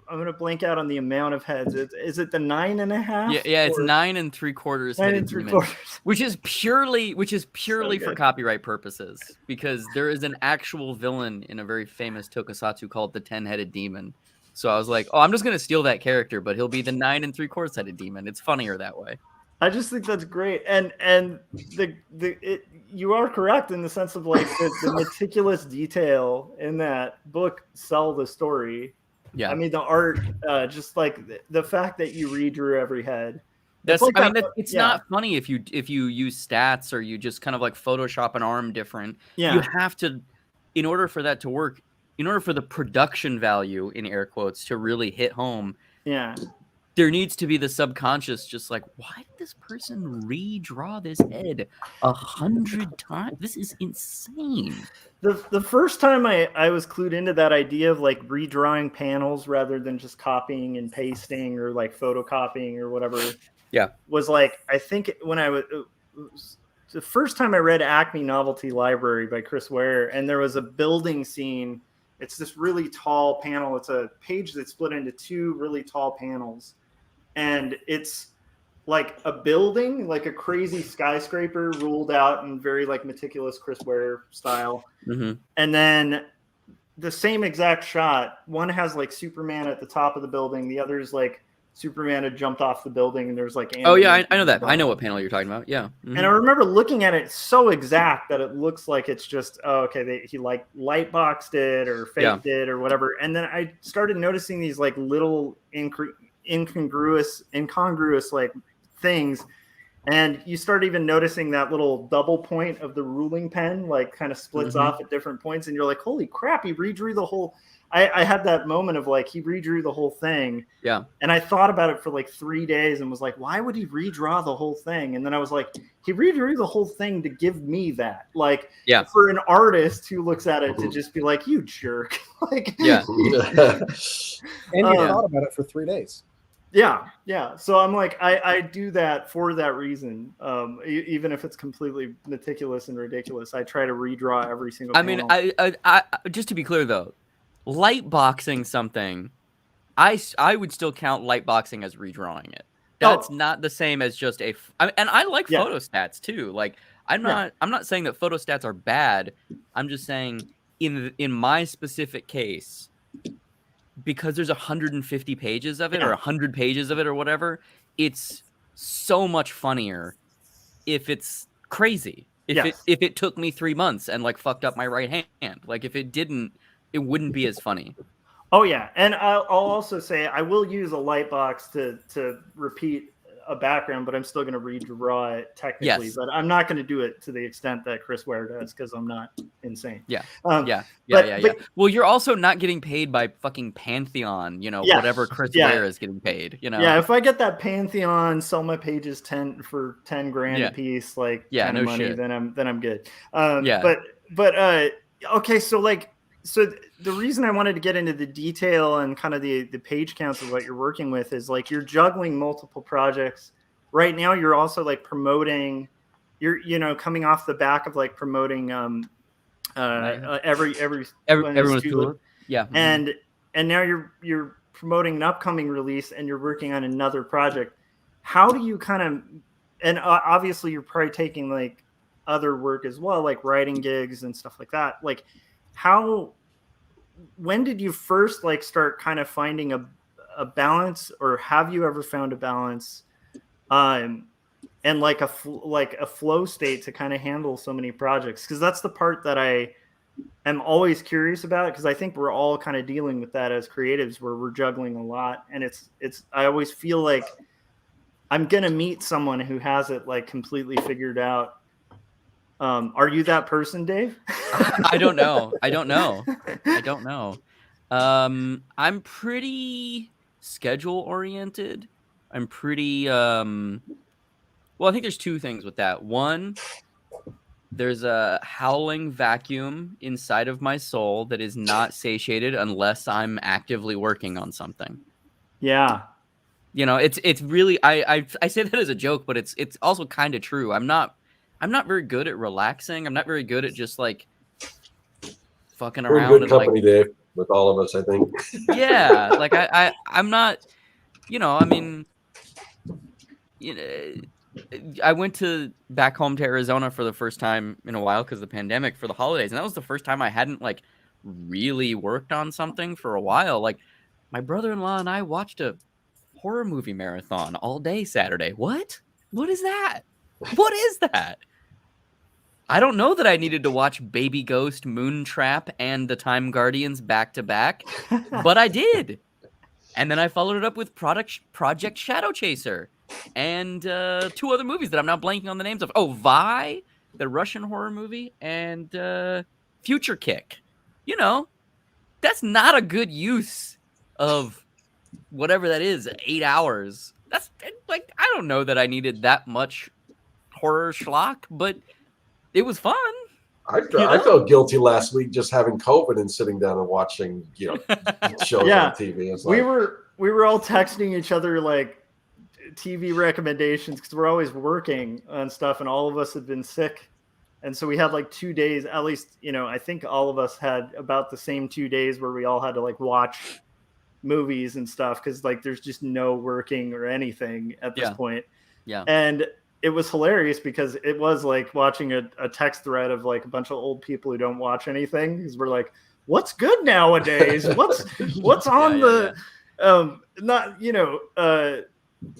Speaker 1: I'm gonna blank out on the amount of heads. Is it the 9.5?
Speaker 4: Yeah, it's 9 3/4 headed demon, which is purely
Speaker 1: So
Speaker 4: for copyright purposes, because there is an actual villain in a very famous tokusatsu called the 10-headed demon. So I was like, oh, I'm just gonna steal that character, but he'll be the 9 3/4 headed demon. It's funnier that way.
Speaker 1: I just think that's great, and you are correct in the sense of like the meticulous detail in that book sell the story.
Speaker 4: Yeah,
Speaker 1: I mean the art, just like the fact that you redrew every head.
Speaker 4: That's
Speaker 1: like
Speaker 4: it's not funny if you use stats or you just kind of like Photoshop an arm different.
Speaker 1: Yeah,
Speaker 4: you have to, in order for that to work, in order for the production value in air quotes to really hit home.
Speaker 1: Yeah.
Speaker 4: There needs to be the subconscious, just like, why did this person redraw this head 100 times? This is insane.
Speaker 1: The first time I was clued into that idea of like redrawing panels rather than just copying and pasting or like photocopying or whatever, was like, I think when I was the first time I read Acme Novelty Library by Chris Ware, and there was a building scene. It's this really tall panel. It's a page that's split into 2 really tall panels. And it's like a building, like a crazy skyscraper ruled out in very like meticulous Chris Ware style.
Speaker 4: Mm-hmm.
Speaker 1: And then the same exact shot, one has like Superman at the top of the building. The other is like Superman had jumped off the building and there's like...
Speaker 4: Oh yeah, I know that. I know what panel you're talking about. Yeah.
Speaker 1: Mm-hmm. And I remember looking at it so exact that it looks like it's just, he like lightboxed it or faked it or whatever. And then I started noticing these like little incongruous like things, and you start even noticing that little double point of the ruling pen like kind of splits off at different points, and you're like, holy crap, he redrew the whole... I had that moment of like, he redrew the whole thing.
Speaker 4: Yeah.
Speaker 1: And I thought about it for like 3 days and was like, why would he redraw the whole thing? And then I was like, he redrew the whole thing to give me that. Like, for an artist who looks at it to just be like, you jerk. Like,
Speaker 2: and you thought about it for 3 days.
Speaker 1: Yeah. So I'm like, I do that for that reason. Even if it's completely meticulous and ridiculous, I try to redraw every single panel.
Speaker 4: I mean, I just to be clear though, lightboxing something, I would still count lightboxing as redrawing it. That's not the same as just and I like photostats too. Like I'm not saying that photostats are bad. I'm just saying in my specific case, because there's 150 pages of it or 100 pages of it or whatever, it's so much funnier if it's crazy. If it took me 3 months and like fucked up my right hand. Like if it didn't, it wouldn't be as funny.
Speaker 1: Oh yeah, and I'll also say I will use a lightbox to repeat a background, but I'm still going to redraw it technically. Yes. But I'm not going to do it to the extent that Chris Ware does because I'm not insane.
Speaker 4: Yeah. Well, you're also not getting paid by fucking Pantheon, whatever Chris Ware is getting paid.
Speaker 1: Yeah, if I get that Pantheon, sell my pages 10 for 10 grand a piece, like kind of money, shit. then I'm good. But okay, so the reason I wanted to get into the detail and kind of the page counts of what you're working with is like you're juggling multiple projects. Right now you're also like promoting, you're coming off the back of like promoting everyone's Tulip.
Speaker 4: Yeah.
Speaker 1: And now you're promoting an upcoming release and you're working on another project, how do you kind of, and obviously you're probably taking like other work as well, like writing gigs and stuff like that. Like when did you first like start kind of finding a balance, or have you ever found a balance and like a flow state to kind of handle so many projects? Because that's the part that I am always curious about, because I think we're all kind of dealing with that as creatives, where we're juggling a lot, and it's I always feel like I'm gonna meet someone who has it like completely figured out. Are you that person, Dave?
Speaker 4: I don't know. I'm pretty schedule oriented. I'm pretty well, I think there's two things with that. One, there's a howling vacuum inside of my soul that is not satiated unless I'm actively working on something.
Speaker 1: Yeah.
Speaker 4: You know, it's really, I say that as a joke, but it's also kind of true. I'm not very good at relaxing. I'm not very good at just like fucking
Speaker 3: We're
Speaker 4: around.
Speaker 3: in good company, Dave, with all of us, I think.
Speaker 4: Yeah, like I'm not, you know, I mean, you know, I went back home to Arizona for the first time in a while because of the pandemic for the holidays, and that was the first time I hadn't like really worked on something for a while. Like my brother-in-law and I watched a horror movie marathon all day Saturday. What is that? What is that? I don't know that I needed to watch Baby Ghost, Moontrap, and The Time Guardians back to back, but I did. And then I followed it up with Project Shadow Chaser and two other movies that I'm now blanking on the names of. Oh, Vi, the Russian horror movie, and Future Kick. You know, that's not a good use of whatever that is, 8 hours. That's like, I don't know that I needed that much horror schlock, but it was fun.
Speaker 3: I felt guilty last week just having COVID and sitting down and watching, shows on TV. It's
Speaker 1: we were all texting each other like TV recommendations because we're always working on stuff, and all of us had been sick, and so we had like 2 days at least. You know, I think all of us had about the same 2 days where we all had to like watch movies and stuff because like there's just no working or anything at this point.
Speaker 4: Yeah,
Speaker 1: and it was hilarious because it was like watching a text thread of like a bunch of old people who don't watch anything, because we're like, what's good nowadays? What's on not,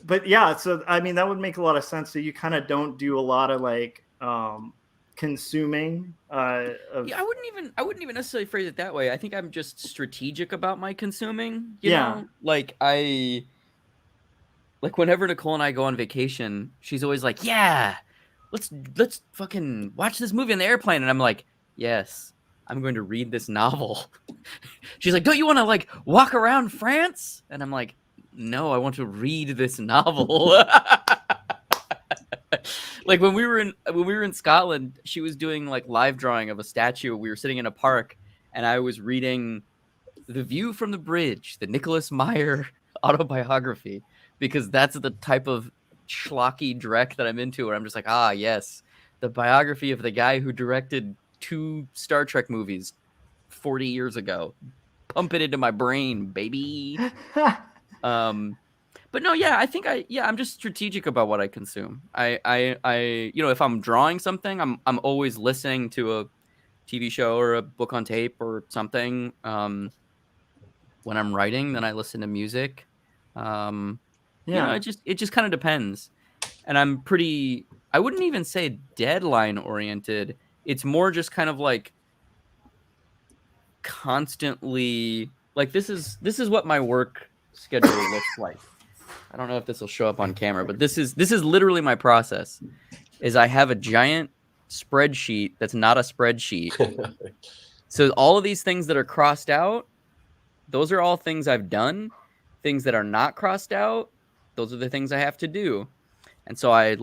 Speaker 1: but yeah, so I mean that would make a lot of sense. So you kind of don't do a lot of like consuming I wouldn't even necessarily phrase it that way. I think I'm just strategic about my consuming, you know? Like whenever Nicole and I go on vacation, she's always like, yeah, let's fucking watch this movie on the airplane. And I'm like, yes, I'm going to read this novel. She's like, don't you want to like walk around France? And I'm like, no, I want to read this novel. Like when we were in Scotland, she was doing like live drawing of a statue. We were sitting in a park and I was reading The View from the Bridge, the Nicholas Meyer autobiography, because that's the type of schlocky dreck that I'm into, where I'm just like, yes, the biography of the guy who directed 2 Star Trek movies 40 years ago. Pump it into my brain, baby. But no, yeah, I think I'm just strategic about what I consume. I if I'm drawing something, I'm always listening to a TV show or a book on tape or something. When I'm writing, then I listen to music. It just kind of depends. And I wouldn't even say deadline oriented. It's more just kind of like constantly like this is what my work schedule looks like. I don't know if this will show up on camera, but this is literally my process. Is I have a giant spreadsheet that's not a spreadsheet. So all of these things that are crossed out, those are all things I've done. Things that are not crossed out, those are the things I have to do. And so I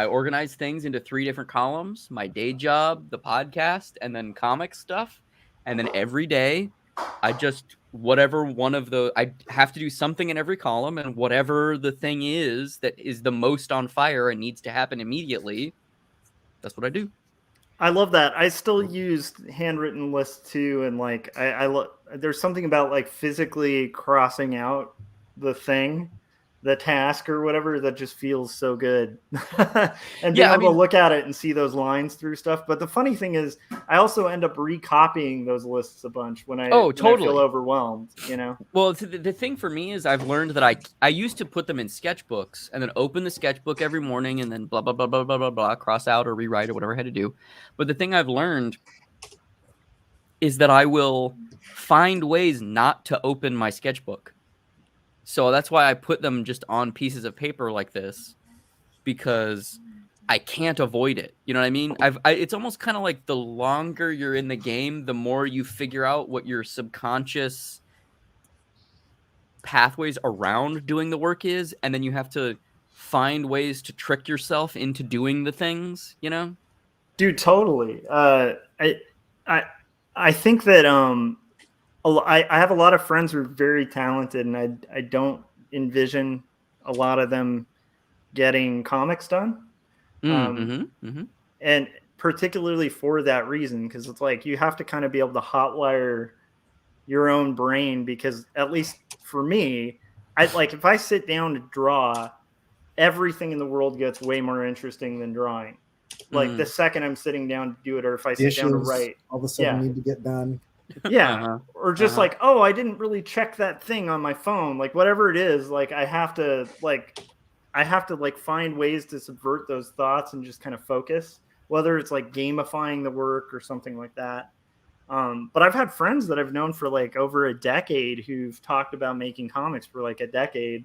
Speaker 1: organize things into 3 different columns: my day job, the podcast, and then comic stuff. And then every day I just, whatever one of I have to do something in every column, and whatever the thing is that is the most on fire and needs to happen immediately, that's what I do. I love that. I still use handwritten lists too, and like there's something about like physically crossing out the thing, the task or whatever, that just feels so good. And being able to look at it and see those lines through stuff. But the funny thing is, I also end up recopying those lists a bunch when I feel overwhelmed, you know?
Speaker 4: Well, the thing for me is I've learned that I used to put them in sketchbooks and then open the sketchbook every morning and then blah, blah, blah, blah, blah, blah, blah, cross out or rewrite or whatever I had to do. But the thing I've learned is that I will find ways not to open my sketchbook. So that's why I put them just on pieces of paper like this, because I can't avoid it. You know what I mean? It's almost kind of like the longer you're in the game, the more you figure out what your subconscious pathways around doing the work is, and then you have to find ways to trick yourself into doing the things, you know?
Speaker 1: Dude, totally. I think that I have a lot of friends who are very talented, and I don't envision a lot of them getting comics done. And particularly for that reason, because it's like you have to kind of be able to hotwire your own brain, because at least for me, if I sit down to draw, everything in the world gets way more interesting than drawing. Like the second I'm sitting down to do it, or if I sit down to write,
Speaker 2: all of a sudden need to get done.
Speaker 1: Yeah. Or just like, oh, I didn't really check that thing on my phone. Like whatever it is, like I have to find ways to subvert those thoughts and just kind of focus, whether it's like gamifying the work or something like that. But I've had friends that I've known for like over a decade who've talked about making comics for like a decade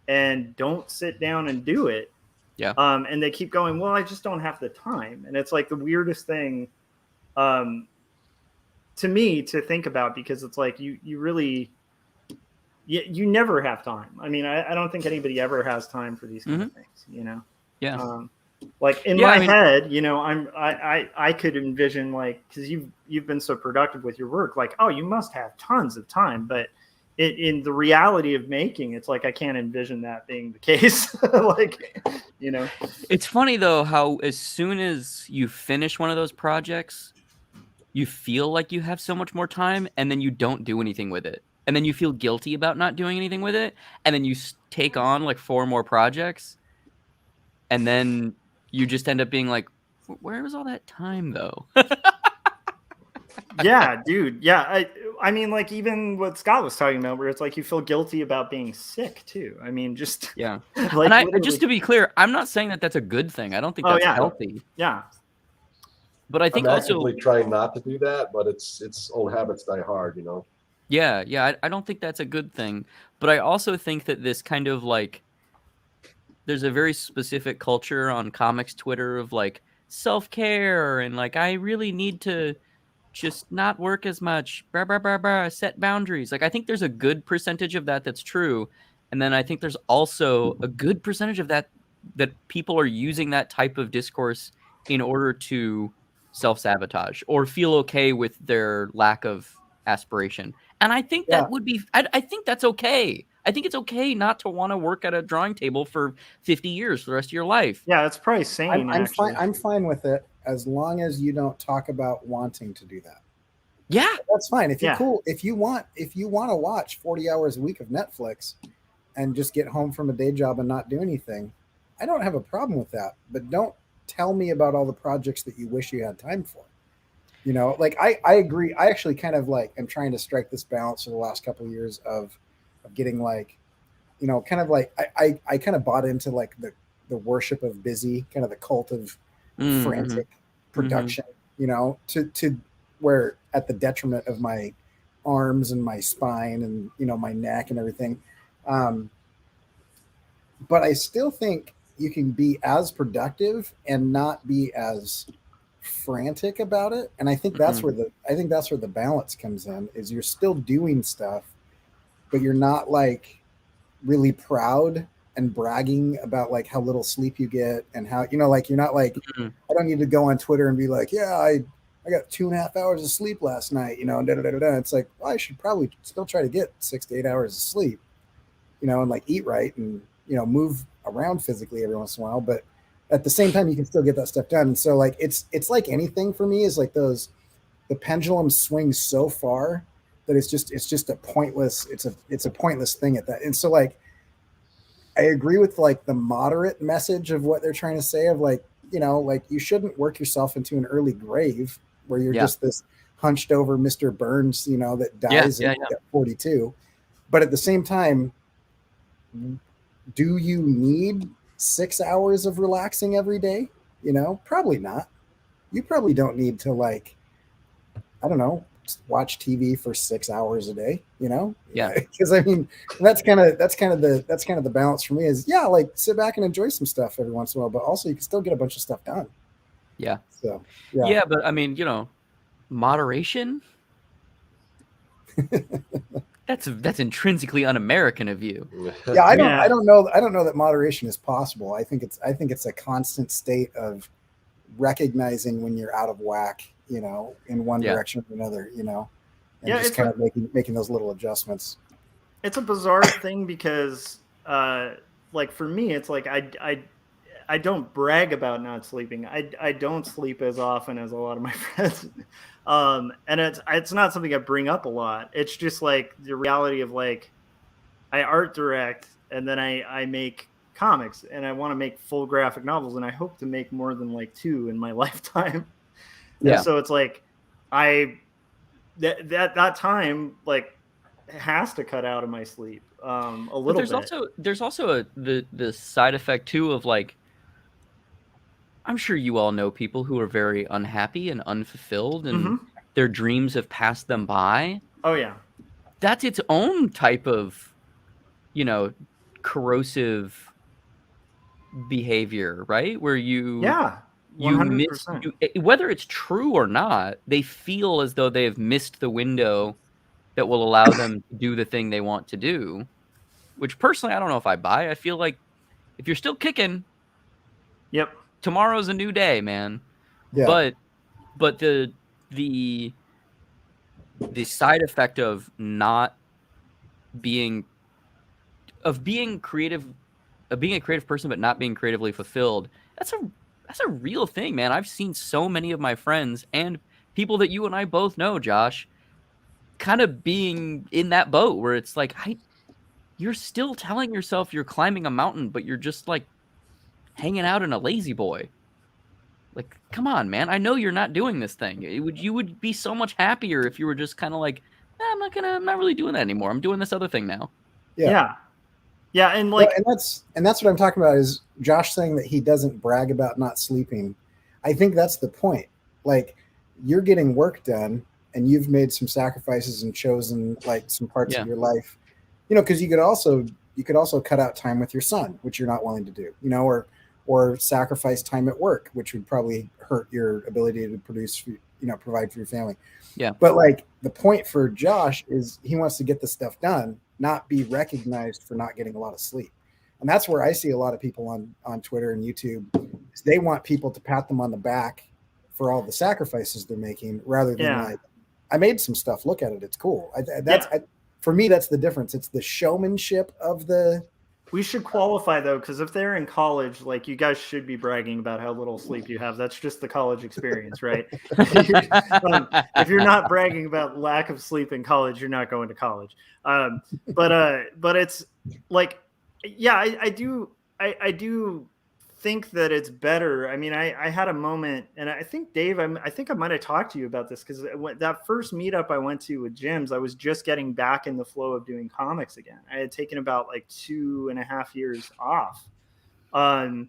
Speaker 1: and don't sit down and do it.
Speaker 4: Yeah.
Speaker 1: And they keep going, well, I just don't have the time. And it's like the weirdest thing to me to think about, because it's like you really, you never have time. I mean, I don't think anybody ever has time for these kind of things, you know?
Speaker 4: Yeah.
Speaker 1: Like in my head, you know, I could envision, like, because you've been so productive with your work, like, oh, you must have tons of time, but in the reality of making, it's like I can't envision that being the case. Like, you know,
Speaker 4: it's funny though how as soon as you finish one of those projects, you feel like you have so much more time, and then you don't do anything with it, and then you feel guilty about not doing anything with it, and then you take on like 4 more projects, and then you just end up being like, where was all that time though?
Speaker 1: Yeah, dude. Yeah. I mean, like even what Scott was talking about, where it's like you feel guilty about being sick too. I mean, just
Speaker 4: yeah.
Speaker 1: Like,
Speaker 4: and just to be clear, I'm not saying that that's a good thing. I don't think that's healthy.
Speaker 1: Yeah.
Speaker 4: But I think
Speaker 3: I'm
Speaker 4: also
Speaker 3: actively trying not to do that, but it's old habits die hard, you know.
Speaker 4: Yeah. I don't think that's a good thing. But I also think that this kind of like, there's a very specific culture on comics Twitter of like self-care and like, I really need to just not work as much, set boundaries. Like, I think there's a good percentage of that that's true. And then I think there's also a good percentage of that people are using that type of discourse in order to self-sabotage or feel okay with their lack of aspiration. And I think that would be, I think that's okay. I think it's okay not to want to work at a drawing table for 50 years for the rest of your life.
Speaker 1: Yeah, that's probably sane.
Speaker 2: I'm fine with it as long as you don't talk about wanting to do that.
Speaker 4: Yeah,
Speaker 2: that's fine. If you're cool, if you want to watch 40 hours a week of Netflix and just get home from a day job and not do anything, I don't have a problem with that. But don't tell me about all the projects that you wish you had time for. You know, like I agree. I actually kind of like am trying to strike this balance for the last couple of years of getting like, you know, kind of like I kind of bought into like the worship of busy, kind of the cult of frantic production, you know, to where at the detriment of my arms and my spine and, you know, my neck and everything. But I still think you can be as productive and not be as frantic about it. And I think that's where the balance comes in, is you're still doing stuff, but you're not like really proud and bragging about like how little sleep you get and how, you know, like you're not like, I don't need to go on Twitter and be like, yeah, I got 2.5 hours of sleep last night, you know, and It's like, well, I should probably still try to get 6 to 8 hours of sleep, you know, and like eat right and, you know, move around physically every once in a while. But at the same time, you can still get that stuff done. And so like, it's like anything for me is like the pendulum swings so far that it's just a pointless, it's a pointless thing at that. And so like, I agree with like the moderate message of what they're trying to say of like, you know, like you shouldn't work yourself into an early grave where you're just this hunched over Mr. Burns, you know, that dies at 42. But at the same time, do you need 6 hours of relaxing every day? You know, probably not. You probably don't need to like, I don't know, watch TV for 6 hours a day, you know?
Speaker 4: Yeah.
Speaker 2: Because I mean, that's kind of the balance for me is like sit back and enjoy some stuff every once in a while, but also you can still get a bunch of stuff done.
Speaker 4: Yeah.
Speaker 2: So
Speaker 4: yeah, but I mean, you know, moderation. That's intrinsically un-American of you.
Speaker 2: Yeah, I don't know that moderation is possible. I think it's a constant state of recognizing when you're out of whack, you know, in one direction or another, you know, and just kind of making those little adjustments.
Speaker 1: It's a bizarre thing because like for me, it's like I don't brag about not sleeping. I don't sleep as often as a lot of my friends. And it's not something I bring up a lot. It's just like the reality of like I art direct and then I make comics and I want to make full graphic novels and I hope to make more than like 2 in my lifetime. Yeah. And so it's like that time like has to cut out of my sleep a little bit.
Speaker 4: There's also the side effect too of like, I'm sure you all know people who are very unhappy and unfulfilled and their dreams have passed them by.
Speaker 1: Oh yeah.
Speaker 4: That's its own type of, you know, corrosive behavior, right? Where you
Speaker 1: 100%.
Speaker 4: Whether it's true or not, they feel as though they have missed the window that will allow them to do the thing they want to do, which personally, I don't know if I buy. I feel like if you're still kicking, tomorrow's a new day, man. Yeah. But the side effect of not being creative, of being a creative person but not being creatively fulfilled, that's a real thing, man. I've seen so many of my friends and people that you and I both know, Josh, kind of being in that boat where it's like you're still telling yourself you're climbing a mountain, but you're just like hanging out in a lazy boy. Like, come on, man. I know you're not doing this thing. You would be so much happier if you were just kind of like, I'm not really doing that anymore. I'm doing this other thing now.
Speaker 1: Yeah. And like,
Speaker 2: well, and that's what I'm talking about is Josh saying that he doesn't brag about not sleeping. I think that's the point. Like, you're getting work done and you've made some sacrifices and chosen like some parts of your life, you know, because you could also cut out time with your son, which you're not willing to do, you know, or sacrifice time at work, which would probably hurt your ability to produce, you know, provide for your family.
Speaker 4: Yeah.
Speaker 2: But like the point for Josh is he wants to get the stuff done, not be recognized for not getting a lot of sleep. And that's where I see a lot of people on Twitter and YouTube is they want people to pat them on the back for all the sacrifices they're making rather than like, I made some stuff. Look at it. It's cool. For me, that's the difference. It's the showmanship of the.
Speaker 1: We should qualify though, because if they're in college, like you guys should be bragging about how little sleep you have. That's just the college experience, right? If you're not bragging about lack of sleep in college, you're not going to college. But it's like, I do think that it's better. I mean, I had a moment, and I think Dave, I think I might have talked to you about this because that first meetup I went to with Jim's, I was just getting back in the flow of doing comics again. I had taken about like 2.5 years off, and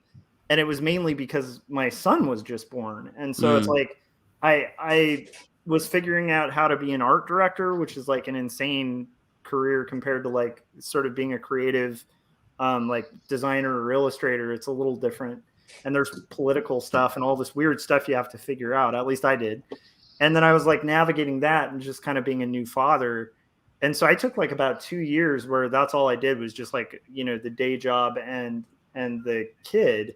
Speaker 1: it was mainly because my son was just born, and so it's like I was figuring out how to be an art director, which is like an insane career compared to like sort of being a creative. Like designer or illustrator, it's a little different. And there's political stuff and all this weird stuff you have to figure out. At least I did. And then I was like navigating that and just kind of being a new father. And so I took like about 2 years where that's all I did was just like, you know, the day job and the kid.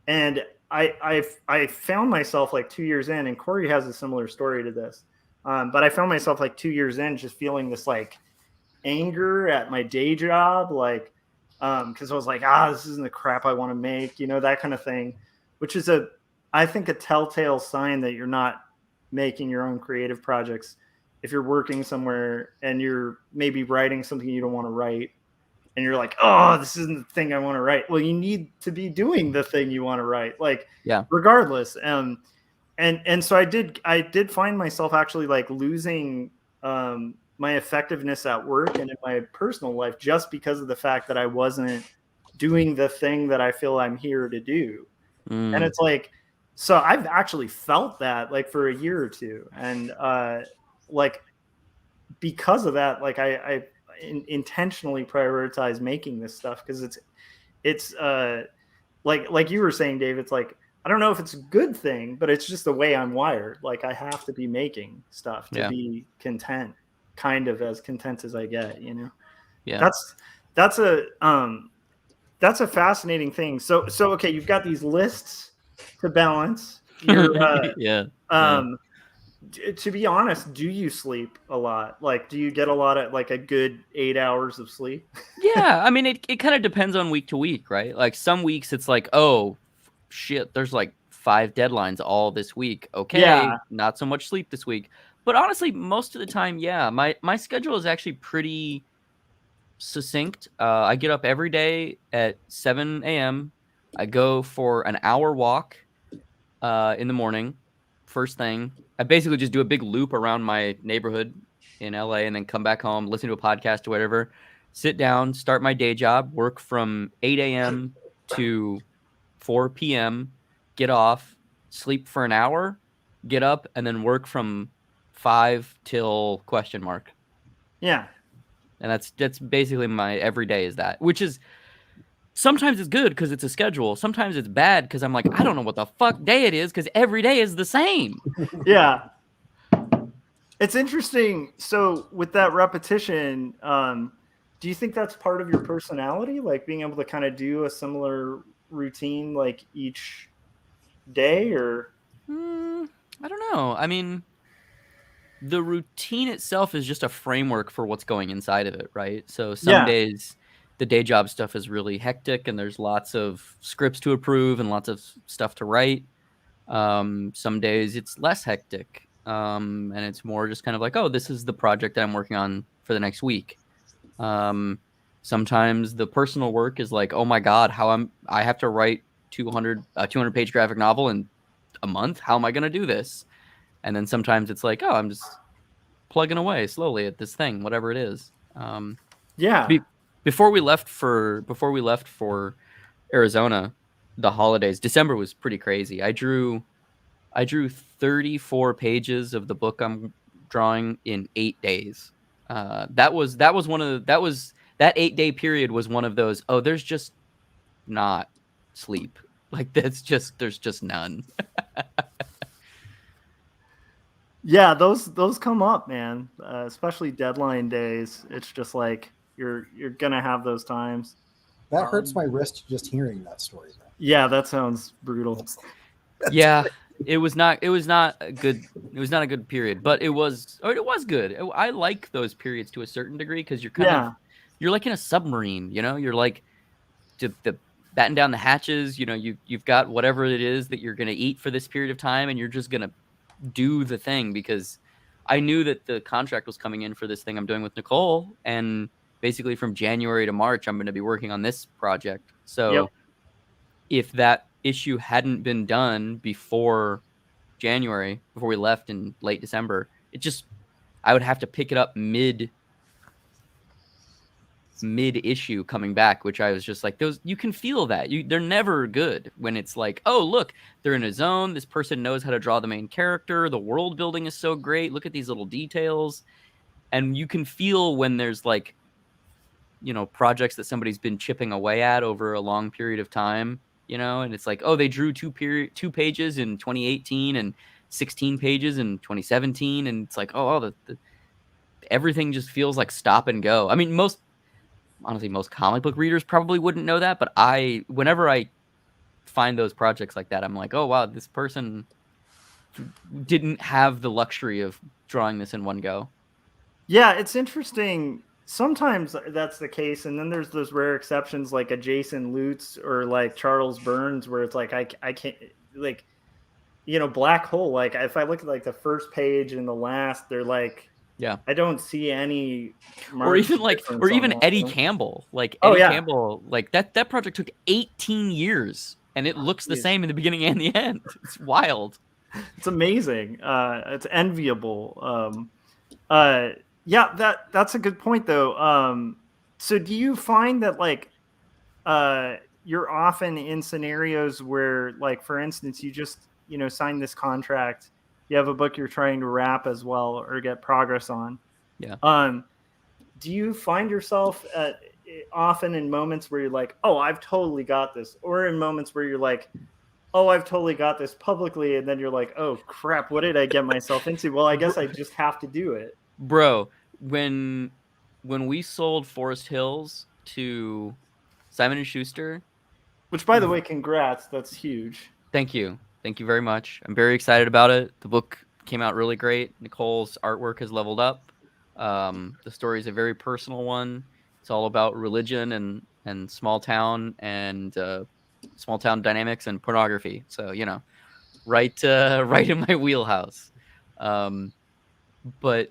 Speaker 1: And I found myself like 2 years in, and Cory has a similar story to this. But I found myself like 2 years in just feeling this like anger at my day job, like, because I was like, this isn't the crap I want to make, you know, that kind of thing. which is I think a telltale sign that you're not making your own creative projects. If you're working somewhere and you're maybe writing something you don't want to write, and you're like, oh, this isn't the thing I want to write. Well, you need to be doing the thing you want to write, like, regardless. And so I did find myself actually like losing my effectiveness at work and in my personal life just because of the fact that I wasn't doing the thing that I feel I'm here to do. And it's like, so I've actually felt that like for a year or two. And like, because of that, like I intentionally prioritize making this stuff because it's like you were saying, Dave, it's like, I don't know if it's a good thing, but it's just the way I'm wired. Like I have to be making stuff to be content, kind of as content as I get, you know?
Speaker 4: Yeah.
Speaker 1: That's a fascinating thing. So okay, you've got these lists to balance. You're, to be honest, do you sleep a lot? Like, do you get a lot of like a good 8 hours of sleep?
Speaker 4: Yeah, I mean, it kind of depends on week to week, right? Like some weeks it's like, oh shit, there's like 5 deadlines all this week. Okay, not so much sleep this week. But honestly, most of the time, yeah, my schedule is actually pretty succinct. I get up every day at 7 a.m. I go for an hour walk in the morning, first thing. I basically just do a big loop around my neighborhood in LA and then come back home, listen to a podcast or whatever, sit down, start my day job, work from 8 a.m. to 4 p.m., get off, sleep for an hour, get up, and then work from 5 till ?
Speaker 1: Yeah.
Speaker 4: And that's basically my everyday is that, which is sometimes it's good because it's a schedule. Sometimes it's bad because I'm like, I don't know what the fuck day it is because every day is the same.
Speaker 1: Yeah. It's interesting. So with that repetition, do you think that's part of your personality? Like being able to kind of do a similar routine like each day or?
Speaker 4: I don't know. I mean, the routine itself is just a framework for what's going inside of it, right? So some days the day job stuff is really hectic and there's lots of scripts to approve and lots of stuff to write. Some days it's less hectic. And it's more just kind of like, oh, this is the project that I'm working on for the next week. Sometimes the personal work is like, oh my God, I have to write 200 page graphic novel in a month. How am I going to do this? And then sometimes it's like, oh, I'm just plugging away slowly at this thing, whatever it is. Before we left for Arizona, the holidays, December was pretty crazy. I drew 34 pages of the book I'm drawing in 8 days. That 8-day period was one of those, oh, there's just not sleep. Like there's just none.
Speaker 1: Yeah, those come up, man. Especially deadline days. It's just like you're gonna have those times.
Speaker 2: That hurts my wrist just hearing that story. Though.
Speaker 1: Yeah, that sounds brutal.
Speaker 4: Yeah, it was not a good period, but it was good. I like those periods to a certain degree because you're like in a submarine, you know. You're like the batten down the hatches. You know, you've got whatever it is that you're gonna eat for this period of time, and you're just gonna do the thing because I knew that the contract was coming in for this thing I'm doing with Nicole, and basically from January to March I'm going to be working on this project. So if that issue hadn't been done before January, before we left in late December, I would have to pick it up mid issue coming back, which I was just like, those, you can feel that they're never good when it's like, oh, look, they're in a zone. This person knows how to draw the main character. The world building is so great. Look at these little details. And you can feel when there's like, you know, projects that somebody's been chipping away at over a long period of time, you know, and it's like, oh, they drew 2 pages in 2018 and 16 pages in 2017. And it's like, oh, everything just feels like stop and go. I mean, most comic book readers probably wouldn't know that, but whenever I find those projects like that, I'm like, oh wow, this person didn't have the luxury of drawing this in one go.
Speaker 1: Yeah, it's interesting. sometimes that's the case, and then there's those rare exceptions like a Jason Lutz or like Charles Burns, where it's like I can't, like, you know, Black Hole. Like if I look at like the first page and the last, they're like,
Speaker 4: Yeah.
Speaker 1: I don't see any.
Speaker 4: Or even Eddie
Speaker 1: one.
Speaker 4: Campbell. Like
Speaker 1: Oh,
Speaker 4: Eddie
Speaker 1: yeah.
Speaker 4: Campbell, like that project took 18 years, and it looks the same in the beginning and the end. It's wild.
Speaker 1: It's amazing. It's enviable. Yeah, that's a good point though. So do you find that like you're often in scenarios where, like, for instance, you just, you know, sign this contract, you have a book you're trying to wrap as well or get progress on.
Speaker 4: Yeah.
Speaker 1: Do you find yourself often in moments where you're like, oh, I've totally got this, or in moments where you're like, oh, I've totally got this publicly, and then you're like, oh crap, what did I get myself into? Well, I guess I just have to do it.
Speaker 4: Bro, when we sold Forest Hills to Simon and Schuster,
Speaker 1: Which, by the way, congrats, that's huge.
Speaker 4: Thank you very much. I'm very excited about it. The book came out really great. Nicole's artwork has leveled up. The story is a very personal one. It's all about religion and small town and small town dynamics and pornography. So, you know, right in my wheelhouse. But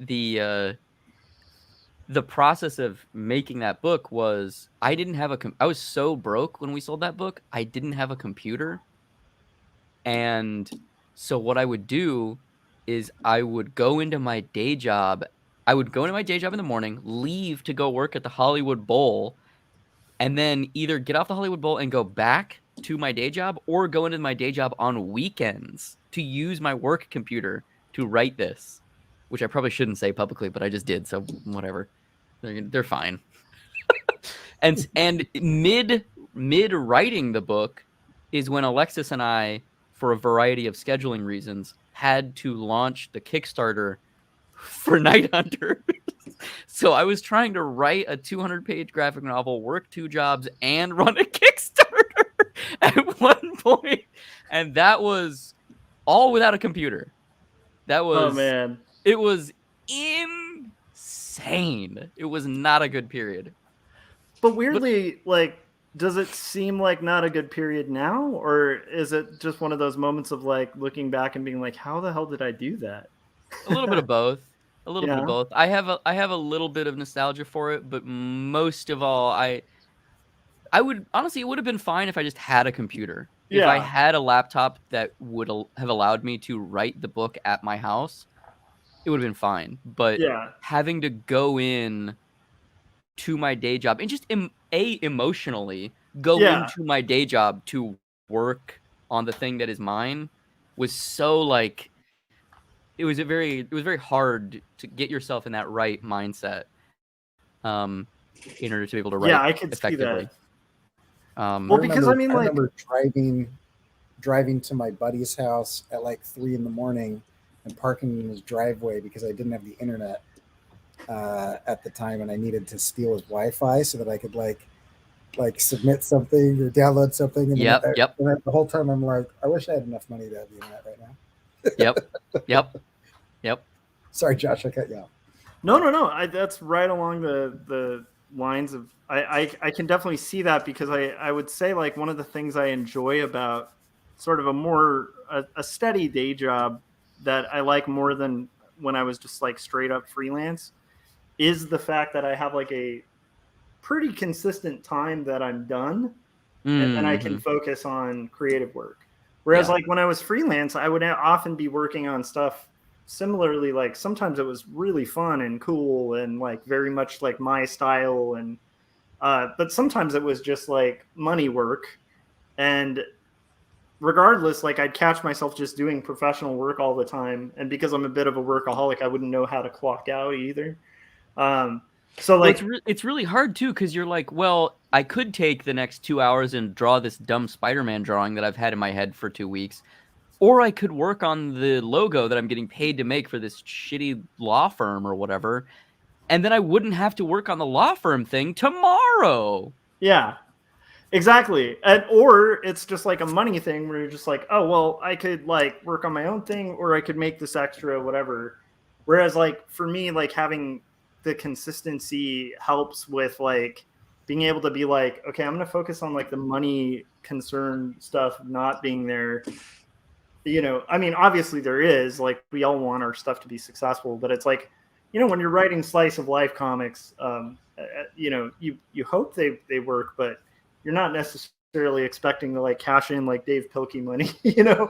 Speaker 4: the process of making that book was, I didn't have I was so broke when we sold that book. I didn't have a computer. And so what I would do is I would go into my day job. I would go into my day job in the morning, leave to go work at the Hollywood Bowl, and then either get off the Hollywood Bowl and go back to my day job, or go into my day job on weekends to use my work computer to write this, which I probably shouldn't say publicly, but I just did. So whatever, they're fine. and mid writing the book is when Alexis and I, for a variety of scheduling reasons, had to launch the Kickstarter for Night Hunter. So I was trying to write a 200-page graphic novel, work 2 jobs, and run a Kickstarter at one point. And that was all without a computer. That was,
Speaker 1: oh man,
Speaker 4: it was insane. It was not a good period.
Speaker 1: But weirdly, like, does it seem like not a good period now, or is it just one of those moments of like looking back and being like, how the hell did I do that?
Speaker 4: A little bit of both. A little bit of both. I have a little bit of nostalgia for it, but most of all, I would honestly, it would have been fine if I just had a computer. If I had a laptop that would have allowed me to write the book at my house, it would have been fine. But having to go in to my day job and just emotionally go into my day job to work on the thing that is mine was so like, it was very hard to get yourself in that right mindset in order to be able to write
Speaker 1: I could
Speaker 4: effectively.
Speaker 1: See that. Well, because I
Speaker 2: remember driving to my buddy's house at like 3 a.m. and parking in his driveway because I didn't have the internet at the time, and I needed to steal his Wi-Fi so that I could like submit something or download something. And the whole time I'm like, I wish I had enough money to have the internet right now. Yep. Sorry, Josh, I cut you off.
Speaker 1: No. That's right along the lines of I can definitely see that, because I would say like one of the things I enjoy about sort of a steady day job that I like more than when I was just like straight up freelance is the fact that I have like a pretty consistent time that I'm done and then I can focus on creative work. Whereas like when I was freelance, I would often be working on stuff similarly. Like sometimes it was really fun and cool and like very much like my style. And, but sometimes it was just like money work. And regardless, like I'd catch myself just doing professional work all the time. And because I'm a bit of a workaholic, I wouldn't know how to clock out either. So like
Speaker 4: it's really hard too, because you're like, well, I could take the next 2 hours and draw this dumb Spider-Man drawing that I've had in my head for 2 weeks, or I could work on the logo that I'm getting paid to make for this shitty law firm or whatever, and then I wouldn't have to work on the law firm thing tomorrow.
Speaker 1: Yeah, exactly. Or it's just like a money thing where you're just like, oh well, I could like work on my own thing, or I could make this extra whatever. Whereas like for me, like having the consistency helps with like being able to be like, okay, I'm going to focus on like the money concern stuff not being there. You know, I mean, obviously there is, like, we all want our stuff to be successful, but it's like, you know, when you're writing slice of life comics, you know, you hope they work, but you're not necessarily expecting to like cash in like Dave Pilkey money, you know.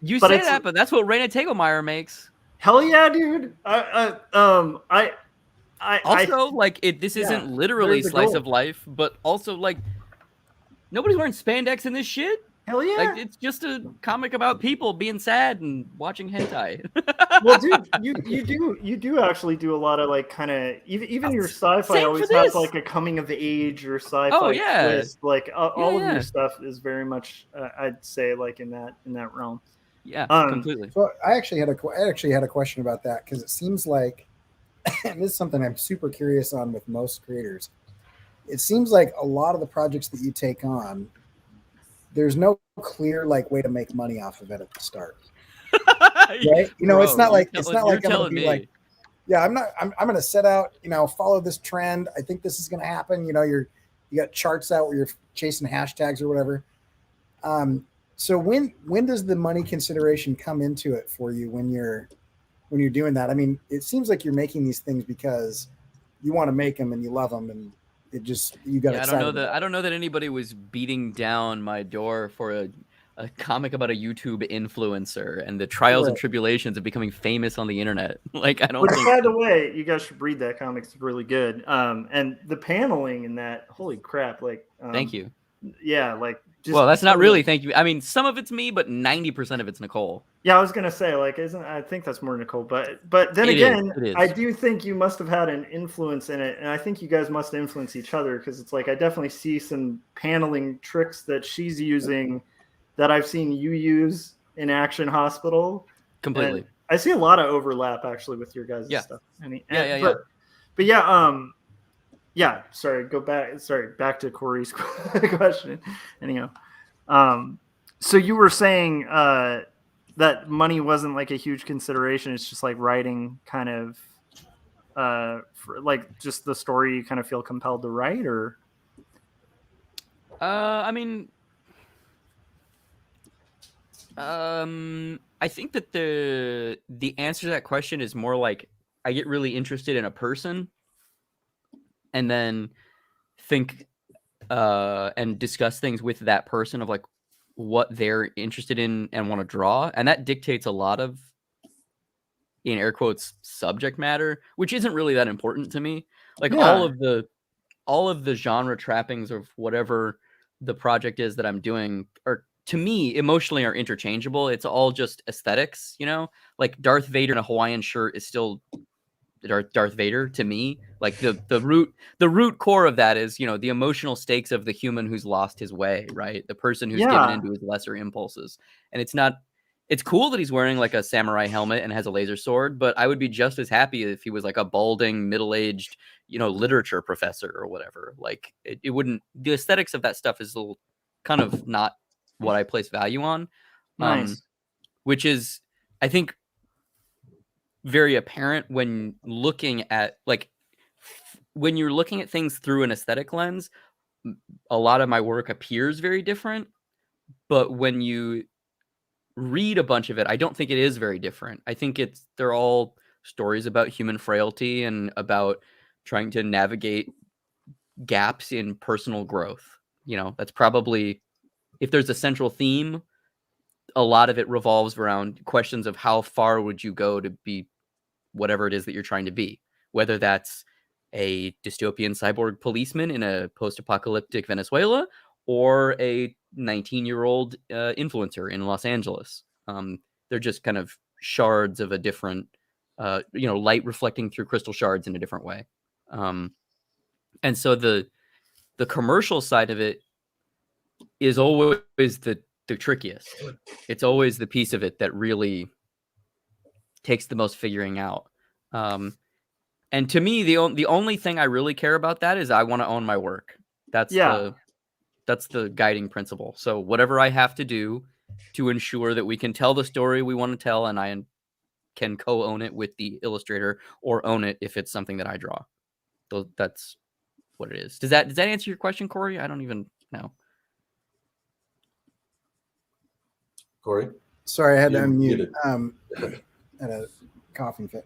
Speaker 4: You
Speaker 1: but
Speaker 4: say
Speaker 1: it's-
Speaker 4: that, but that's what Raina Tegelmeier makes.
Speaker 1: Hell yeah, dude.
Speaker 4: This isn't literally
Speaker 1: there's a
Speaker 4: slice
Speaker 1: goal.
Speaker 4: of life, but also like nobody's wearing spandex in this shit.
Speaker 1: Hell yeah.
Speaker 4: Like, it's just a comic about people being sad and watching hentai.
Speaker 1: Well, dude, you do actually do a lot of like kind of even your sci-fi
Speaker 4: Same
Speaker 1: always
Speaker 4: for
Speaker 1: has
Speaker 4: this.
Speaker 1: like a coming of age or sci-fi
Speaker 4: Oh, yeah.
Speaker 1: twist. Like all of
Speaker 4: Yeah.
Speaker 1: your stuff is very much, I'd say, like in that realm.
Speaker 4: Yeah, completely.
Speaker 2: So I actually had a question about that, because it seems like, and this is something I'm super curious on with most creators. It seems like a lot of the projects that you take on, there's no clear like way to make money off of it at the start, right? You know, it's not like I'm gonna be like, yeah, I'm gonna set out, you know, follow this trend. I think this is gonna happen. You know, you got charts out where you're chasing hashtags or whatever. So when does the money consideration come into it for you when you're doing that? I mean, it seems like you're making these things because you want to make them and you love them, and it just, you got excited.
Speaker 4: I don't know that anybody was beating down my door for a comic about a YouTube influencer and the trials and tribulations of becoming famous on the internet. Like, I don't think.
Speaker 1: By the way, you guys should read that comic. It's really good. And the paneling in that, holy crap! Like,
Speaker 4: thank you.
Speaker 1: Yeah, like.
Speaker 4: Well, that's not really thank you. I mean, some of it's me, but 90% of it's Nicole.
Speaker 1: Yeah, I was gonna say, like, I think that's more Nicole, but then again, I do think you must have had an influence in it, and I think you guys must influence each other, because it's like I definitely see some paneling tricks that she's using that I've seen you use in Action Hospital.
Speaker 4: Completely.
Speaker 1: And I see a lot of overlap actually with your guys' stuff. But yeah, sorry, back to Cory's question. Anyhow, so you were saying that money wasn't like a huge consideration. It's just like writing kind of for, like, just the story you kind of feel compelled to write, or?
Speaker 4: I mean, I think that the answer to that question is more like I get really interested in a person, and then think and discuss things with that person of like what they're interested in and want to draw. And that dictates a lot of, in air quotes, subject matter, which isn't really that important to me. Like all of the genre trappings of whatever the project is that I'm doing are, to me, emotionally are interchangeable. It's all just aesthetics, you know, like Darth Vader in a Hawaiian shirt is still Darth Vader to me. Like the root core of that is, you know, the emotional stakes of the human who's lost his way, right? The person who's given into his lesser impulses. And it's cool that he's wearing like a samurai helmet and has a laser sword, but I would be just as happy if he was like a balding, middle-aged, you know, literature professor or whatever. Like it wouldn't, the aesthetics of that stuff is a little kind of not what I place value on.
Speaker 1: Nice.
Speaker 4: Which is, I think, very apparent when looking at when you're looking at things through an aesthetic lens. A lot of my work appears very different, but when you read a bunch of it, I don't think it is very different. I think they're all stories about human frailty and about trying to navigate gaps in personal growth. You know, that's probably, if there's a central theme, a lot of it revolves around questions of how far would you go to be whatever it is that you're trying to be, whether that's a dystopian cyborg policeman in a post-apocalyptic Venezuela or a 19-year-old influencer in Los Angeles. They're just kind of shards of a different, light reflecting through crystal shards in a different way. And so the commercial side of it is always the trickiest. It's always the piece of it that really takes the most figuring out. And to me, the only thing I really care about that is I want to own my work. That's the guiding principle. So whatever I have to do to ensure that we can tell the story we want to tell, and I can co-own it with the illustrator or own it if it's something that I draw. So that's what it is. Does that answer your question, Cory? I don't even know.
Speaker 3: Cory?
Speaker 2: Sorry, I had to
Speaker 3: You're
Speaker 2: unmute. Had a coughing fit.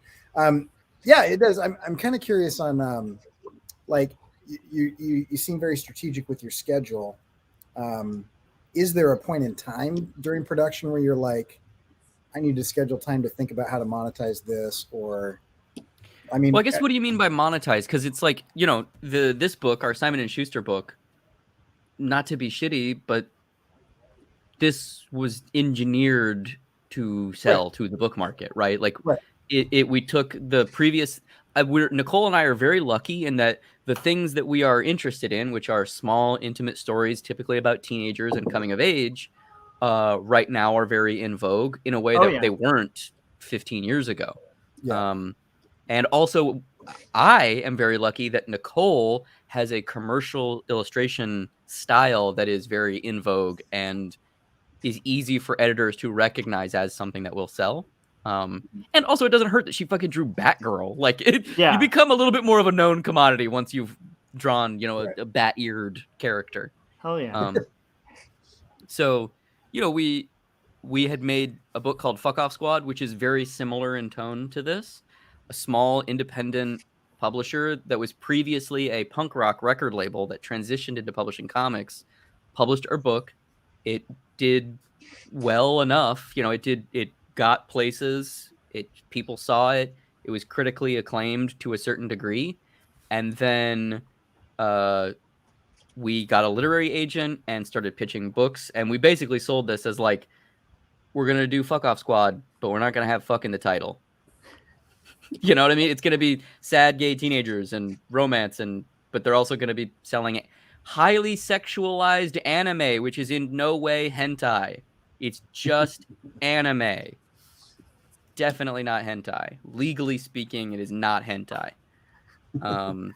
Speaker 2: Yeah, it does. I'm kind of curious on like you seem very strategic with your schedule. Is there a point in time during production where you're like, I need to schedule time to think about how to monetize this? Or I mean,
Speaker 4: well, I guess what do you mean by monetize? Because it's like, you know, this book, our Simon and Schuster book, not to be shitty, but this was engineered to sell to the book market, right? Like we took the previous Nicole and I are very lucky in that the things that we are interested in, which are small, intimate stories, typically about teenagers and coming of age, right now are very in vogue in a way that they weren't 15 years ago. And also, I am very lucky that Nicole has a commercial illustration style that is very in vogue and is easy for editors to recognize as something that will sell. And also, it doesn't hurt that she fucking drew Batgirl. Like, you become a little bit more of a known commodity once you've drawn, you know, a bat-eared character.
Speaker 1: Hell yeah.
Speaker 4: So, you know, we had made a book called Fuck Off Squad, which is very similar in tone to this. A small independent publisher that was previously a punk rock record label that transitioned into publishing comics, published our book. It did well enough, you know, it got places, people saw it, it was critically acclaimed to a certain degree, and then we got a literary agent and started pitching books, and we basically sold this as like, we're gonna do Fuck Off Squad, but we're not gonna have fuck in the title. You know what I mean? It's gonna be sad gay teenagers and romance, but they're also gonna be selling highly sexualized anime, which is in no way hentai. It's just anime. Definitely not hentai. Legally speaking, it is not hentai.
Speaker 1: I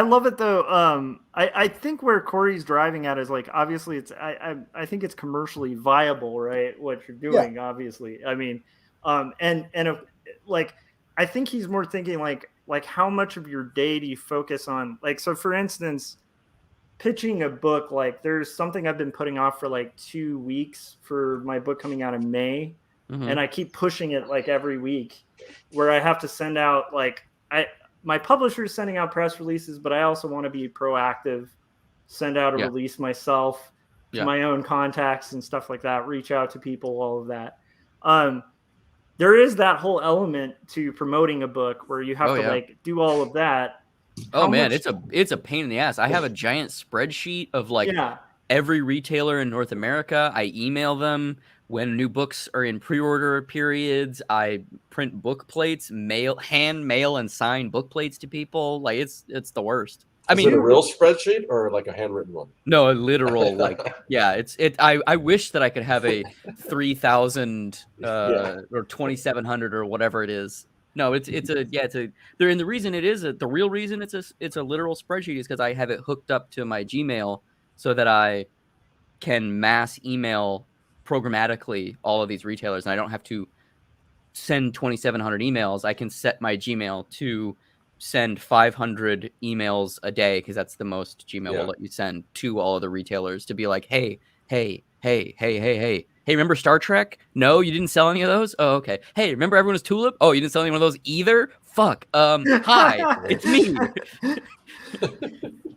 Speaker 1: love it though. I think where Cory's driving at is like, obviously it's I think it's commercially viable, right? What you're doing, obviously. I mean, like I think he's more thinking like how much of your day do you focus on? Like, so for instance, pitching a book, like there's something I've been putting off for like 2 weeks for my book coming out in May. And I keep pushing it like every week where I have to send out my publisher is sending out press releases, but I also want to be proactive, send out a release myself to my own contacts and stuff like that, reach out to people, all of that. There is that whole element to promoting a book where you have to like do all of that.
Speaker 4: Oh man, it's a pain in the ass. I have a giant spreadsheet of like every retailer in North America. I email them when new books are in pre-order periods. I print book plates, hand mail and sign book plates to people. Like it's the worst.
Speaker 3: Is it a real spreadsheet or like a handwritten one?
Speaker 4: No, a literal I wish that I could have a 3,000 or 2,700 or whatever it is. No, the real reason it's a literal spreadsheet is because I have it hooked up to my Gmail so that I can mass email programmatically all of these retailers, and I don't have to send 2,700 emails. I can set my Gmail to send 500 emails a day because that's the most Gmail will let you send to all of the retailers to be like, hey, remember Star Trek? No, you didn't sell any of those? Oh, okay. Hey, remember Everyone Is Tulip? Oh, you didn't sell any one of those either? Fuck. Hi, it's me.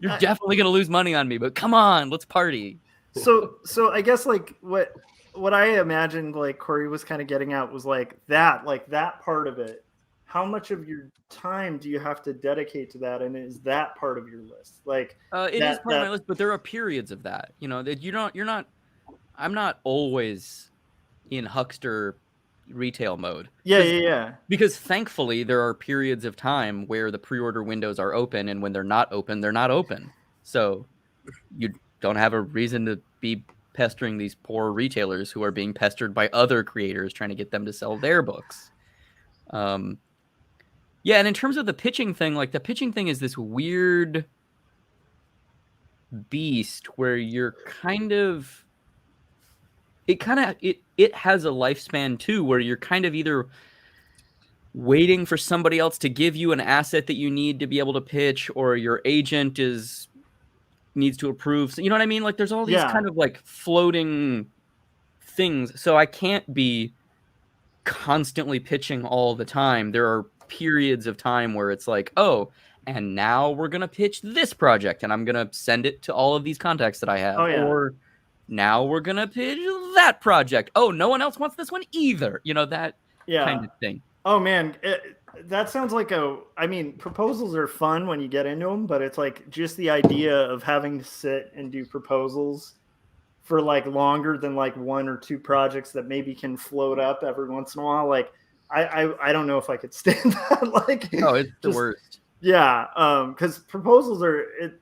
Speaker 4: You're definitely gonna lose money on me, but come on, let's party.
Speaker 1: So I guess like what I imagined like Cory was kind of getting at was like that part of it. How much of your time do you have to dedicate to that? And is that part of your list? Like
Speaker 4: it is part of my list, but there are periods of that. You know, that I'm not always in huckster retail mode.
Speaker 1: Yeah.
Speaker 4: Because thankfully there are periods of time where the pre-order windows are open, and when they're not open, they're not open. So you don't have a reason to be pestering these poor retailers who are being pestered by other creators trying to get them to sell their books. And in terms of the pitching thing, like the pitching thing is this weird beast where you're kind of it has a lifespan too, where you're kind of either waiting for somebody else to give you an asset that you need to be able to pitch, or your agent needs to approve. So, you know what I mean? Like there's all these kind of like floating things. So I can't be constantly pitching all the time. There are periods of time where it's like, oh, and now we're going to pitch this project and I'm going to send it to all of these contacts that I have. Or now we're going to pitch that project. Oh, no one else wants this one either. You know, that kind of thing.
Speaker 1: Oh man, that sounds like I mean, proposals are fun when you get into them, but it's like just the idea of having to sit and do proposals for like longer than like 1 or 2 projects that maybe can float up every once in a while. Like I don't know if I could stand that. Like,
Speaker 4: no, it's the worst.
Speaker 1: Yeah, because proposals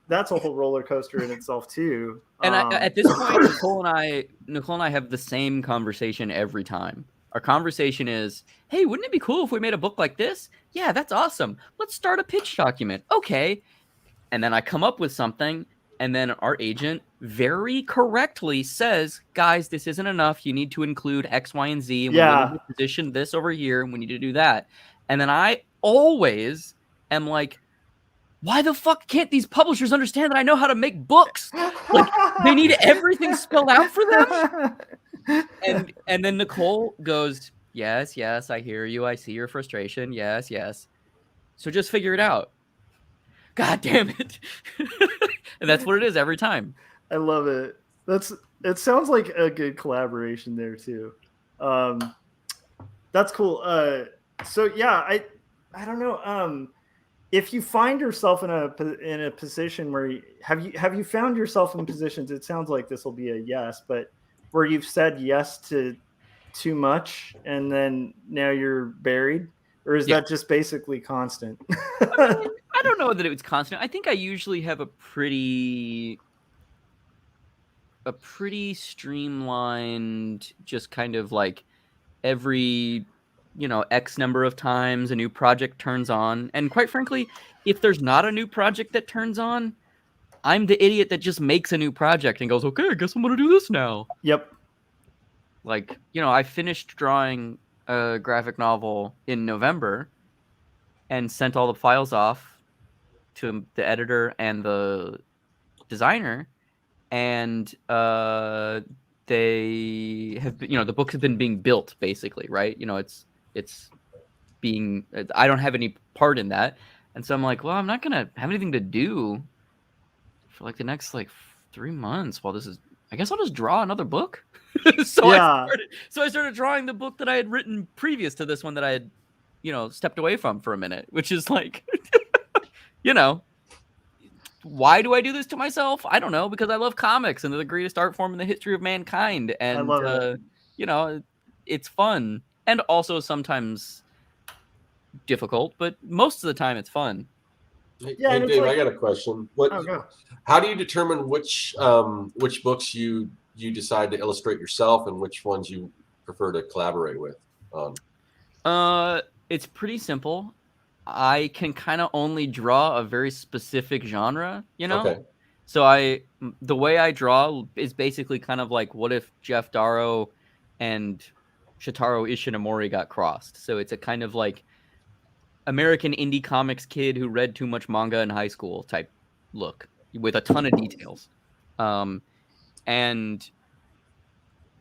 Speaker 1: that's a whole roller coaster in itself too.
Speaker 4: And at this point, Nicole and I have the same conversation every time. Our conversation is, hey, wouldn't it be cool if we made a book like this? Yeah, that's awesome. Let's start a pitch document. Okay. And then I come up with something, and then our agent very correctly says, guys, this isn't enough. You need to include X, Y, and Z. And we need to position this over here, and we need to do that. And then I always am like, why the fuck can't these publishers understand that I know how to make books? Like, they need everything spelled out for them? And then Nicole goes, yes, I hear you. I see your frustration. Yes. So just figure it out. God damn it. And that's what it is every time. I
Speaker 1: love it. It sounds like a good collaboration there too. That's cool. So yeah, I don't know. If you find yourself in a position where have you found yourself in positions, it sounds like this will be a yes, but where you've said yes to too much and then now you're buried, or is that just basically constant?
Speaker 4: I don't know that it was constant. I think I usually have a pretty streamlined, just kind of like every, X number of times a new project turns on. And quite frankly, if there's not a new project that turns on, I'm the idiot that just makes a new project and goes, okay, I guess I'm going to do this now.
Speaker 1: Yep.
Speaker 4: Like, I finished drawing a graphic novel in November and sent all the files off to the editor and the designer. And they have been, the book has been being built basically, right? It's being, I don't have any part in that. And so I'm like, well, I'm not going to have anything to do for like the next 3 months while this is, I guess I'll just draw another book. So I started drawing the book that I had written previous to this one that I had, stepped away from for a minute, which is like, why do I do this to myself? I don't know, because I love comics and they're the greatest art form in the history of mankind. And,
Speaker 1: I love it.
Speaker 4: It's fun and also sometimes difficult, but most of the time it's fun.
Speaker 3: Hey, Dave, I got a question. How do you determine which books you decide to illustrate yourself and which ones you prefer to collaborate with on?
Speaker 4: It's pretty simple. I can kind of only draw a very specific genre, Okay. So the way I draw is basically kind of like, what if Jeff Darrow and Shotaro Ishinomori got crossed? So it's a kind of like American indie comics kid who read too much manga in high school type look with a ton of details. And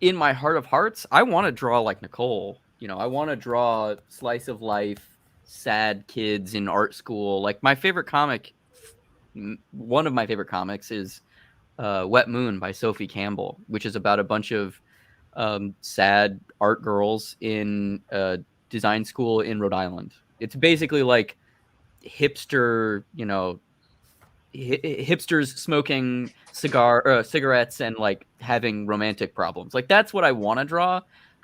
Speaker 4: in my heart of hearts, I want to draw like Nicole. I want to draw slice of life, sad kids in art school. Like my favorite comic, one of my favorite comics is Wet Moon by Sophie Campbell, which is about a bunch of sad art girls in design school in Rhode Island. It's basically like hipster, hipsters smoking cigarettes and like having romantic problems. Like that's what I want to draw.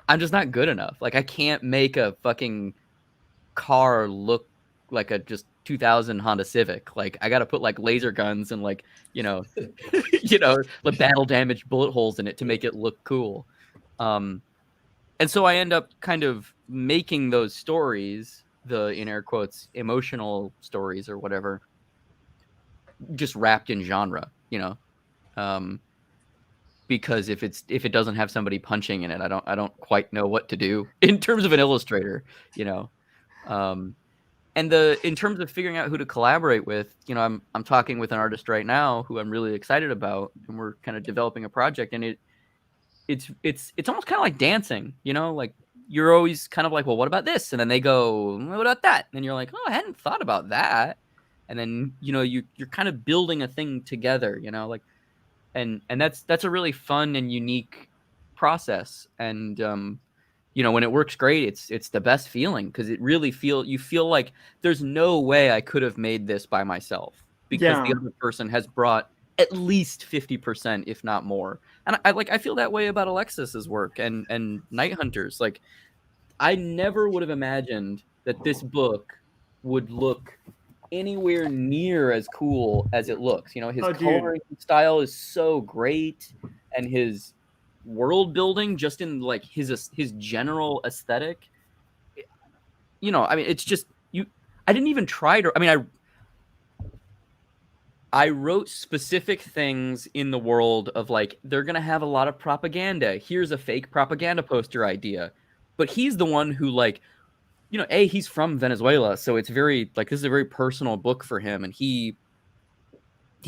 Speaker 4: I'm just not good enough. Like I can't make a fucking car look like a just 2000 Honda Civic. Like I got to put like laser guns and like, like battle damaged bullet holes in it to make it look cool. And so I end up kind of making those stories, the in air quotes emotional stories or because if it doesn't have somebody punching in it, I don't quite know what to do in terms of an illustrator, you know. And in terms of figuring out who to collaborate with, you know, I'm talking with an artist right now who I'm really excited about, and we're kind of developing a project, and it's almost kind of like dancing, you know, like you're always kind of like, well, what about this? And then they go, what about that? And you're like, oh, I hadn't thought about that. And then, you know, you're kind of building a thing together, you know, like, and that's a really fun and unique process. And, you know, when it works great, it's the best feeling, because it really you feel like there's no way I could have made this by myself, because the other person has brought at least 50%, if not more. And I feel that way about Alexis's work and Night Hunters. Like, I never would have imagined that this book would look anywhere near as cool as it looks. You know, his coloring style is so great, and his world building, just in like his general aesthetic, you know, I mean, it's just I didn't even try to, I mean, I wrote specific things in the world of like, they're gonna have a lot of propaganda, here's a fake propaganda poster idea, but he's the one who, like, you know, he's from Venezuela, so it's very like, this is a very personal book for him, and he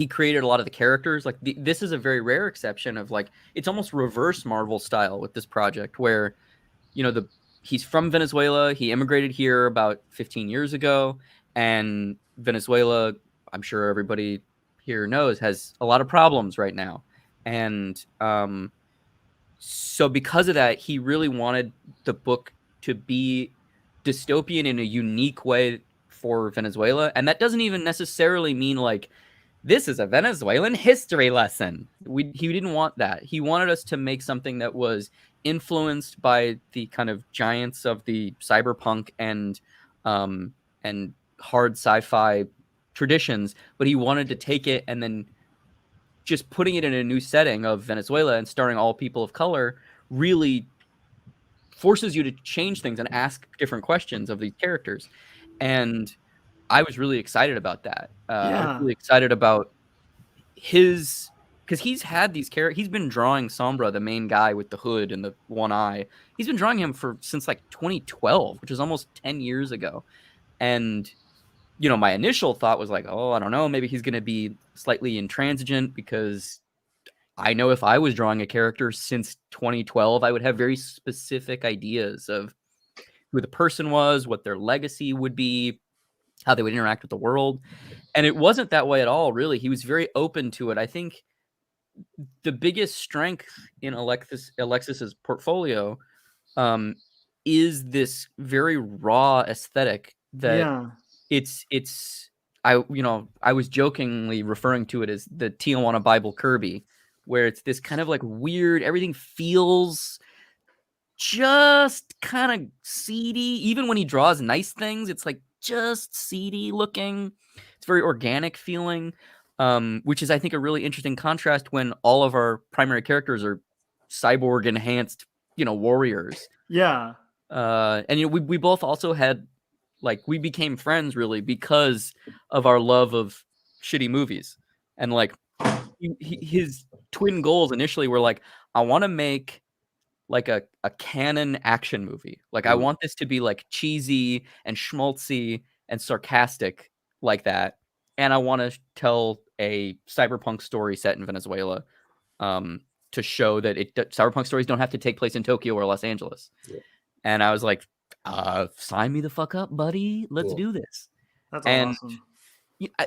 Speaker 4: created a lot of the characters. Like, this is a very rare exception of, like, it's almost reverse Marvel style with this project, where, you know, he's from Venezuela. He immigrated here about 15 years ago, and Venezuela, I'm sure everybody here knows, has a lot of problems right now. And so because of that, he really wanted the book to be dystopian in a unique way for Venezuela. And that doesn't even necessarily mean like, this is a Venezuelan history lesson. He didn't want that. He wanted us to make something that was influenced by the kind of giants of the cyberpunk and hard sci-fi traditions, but he wanted to take it and then just putting it in a new setting of Venezuela and starring all people of color really forces you to change things and ask different questions of these characters. And I was really excited about that. I was really excited about because he's had these characters. He's been drawing Sombra, the main guy with the hood and the one eye. He's been drawing him since like 2012, which is almost 10 years ago. And, you know, my initial thought was like, oh, I don't know, maybe he's going to be slightly intransigent, because I know if I was drawing a character since 2012, I would have very specific ideas of who the person was, what their legacy would be, how they would interact with the world. And it wasn't that way at all, really. He was very open to it. I think the biggest strength in Alexis's portfolio is this very raw aesthetic that I was jokingly referring to it as the Tijuana Bible Kirby, where it's this kind of like weird, everything feels just kind of seedy. Even when he draws nice things, it's like just seedy looking. It's very organic feeling, which is, I think, a really interesting contrast when all of our primary characters are cyborg enhanced, you know, warriors.
Speaker 1: Yeah.
Speaker 4: And, you know, we both also had, like, we became friends really because of our love of shitty movies. And like his twin goals initially were like, I want to make like a canon action movie. Like, I want this to be like cheesy and schmaltzy and sarcastic like that. And I want to tell a cyberpunk story set in Venezuela, to show that cyberpunk stories don't have to take place in Tokyo or Los Angeles. Yeah. And I was like, sign me the fuck up, buddy. Let's do this.
Speaker 1: That's awesome.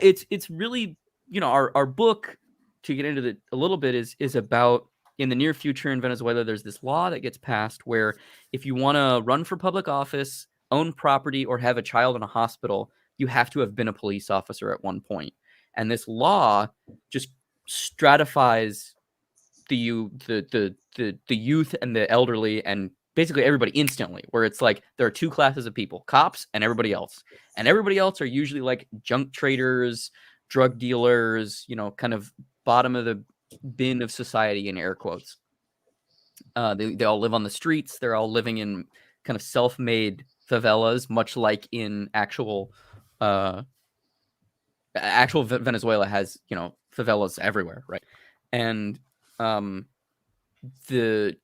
Speaker 4: It's really, you know, our book, to get into a little bit, is about, in the near future in Venezuela, there's this law that gets passed where if you want to run for public office, own property, or have a child in a hospital, you have to have been a police officer at one point. And this law just stratifies the youth and the elderly and basically everybody instantly, where it's like there are two classes of people, cops and everybody else. And everybody else are usually like junk traders, drug dealers, you know, kind of bottom of the bin of society, in air quotes. They all live on the streets. They're all living in kind of self-made favelas, much like in actual Venezuela has, you know, favelas everywhere, right? And the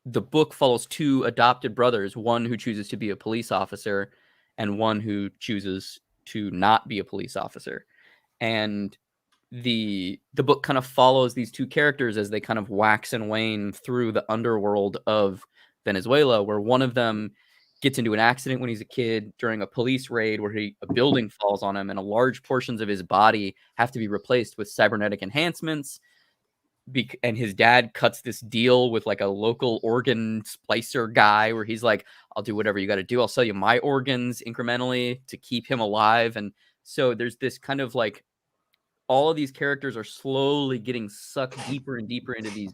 Speaker 4: book follows two adopted brothers, one who chooses to be a police officer and one who chooses to not be a police officer. And the book kind of follows these two characters as they kind of wax and wane through the underworld of Venezuela, where one of them gets into an accident when he's a kid during a police raid where a building falls on him and large portions of his body have to be replaced with cybernetic enhancements. And his dad cuts this deal with like a local organ splicer guy where he's like, I'll do whatever you got to do. I'll sell you my organs incrementally to keep him alive. And so there's this kind of like, all of these characters are slowly getting sucked deeper and deeper into these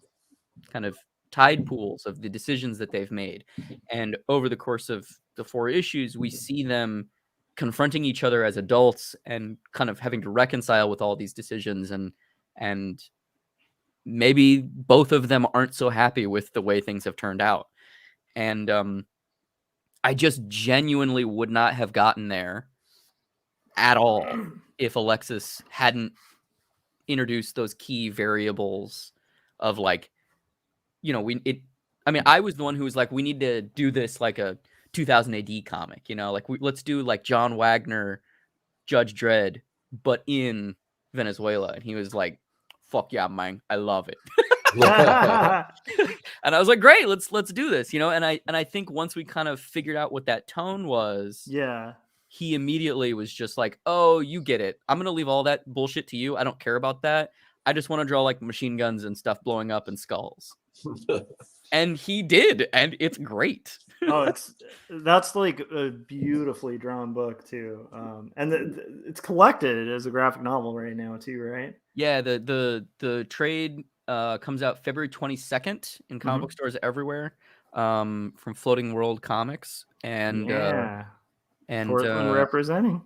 Speaker 4: kind of tide pools of the decisions that they've made. And over the course of the 4 issues, we see them confronting each other as adults and kind of having to reconcile with all these decisions. And maybe both of them aren't so happy with the way things have turned out. And I just genuinely would not have gotten there at all if Alexis hadn't introduced those key variables of like, you know, I was the one who was like, we need to do this like a 2000 AD comic, you know, like let's do like John Wagner, Judge Dredd, but in Venezuela. And he was like, fuck yeah, man, I love it. And I was like, great, let's do this, you know. And I think once we kind of figured out what that tone was,
Speaker 1: yeah,
Speaker 4: he immediately was just like, oh, you get it. I'm gonna leave all that bullshit to you. I don't care about that. I just want to draw like machine guns and stuff blowing up and skulls. And he did, and it's great.
Speaker 1: That's like a beautifully drawn book too, and it's collected as a graphic novel right now too, right?
Speaker 4: Yeah, the trade comes out February 22nd in comic book stores everywhere, from Floating World Comics, and
Speaker 1: Portland representing.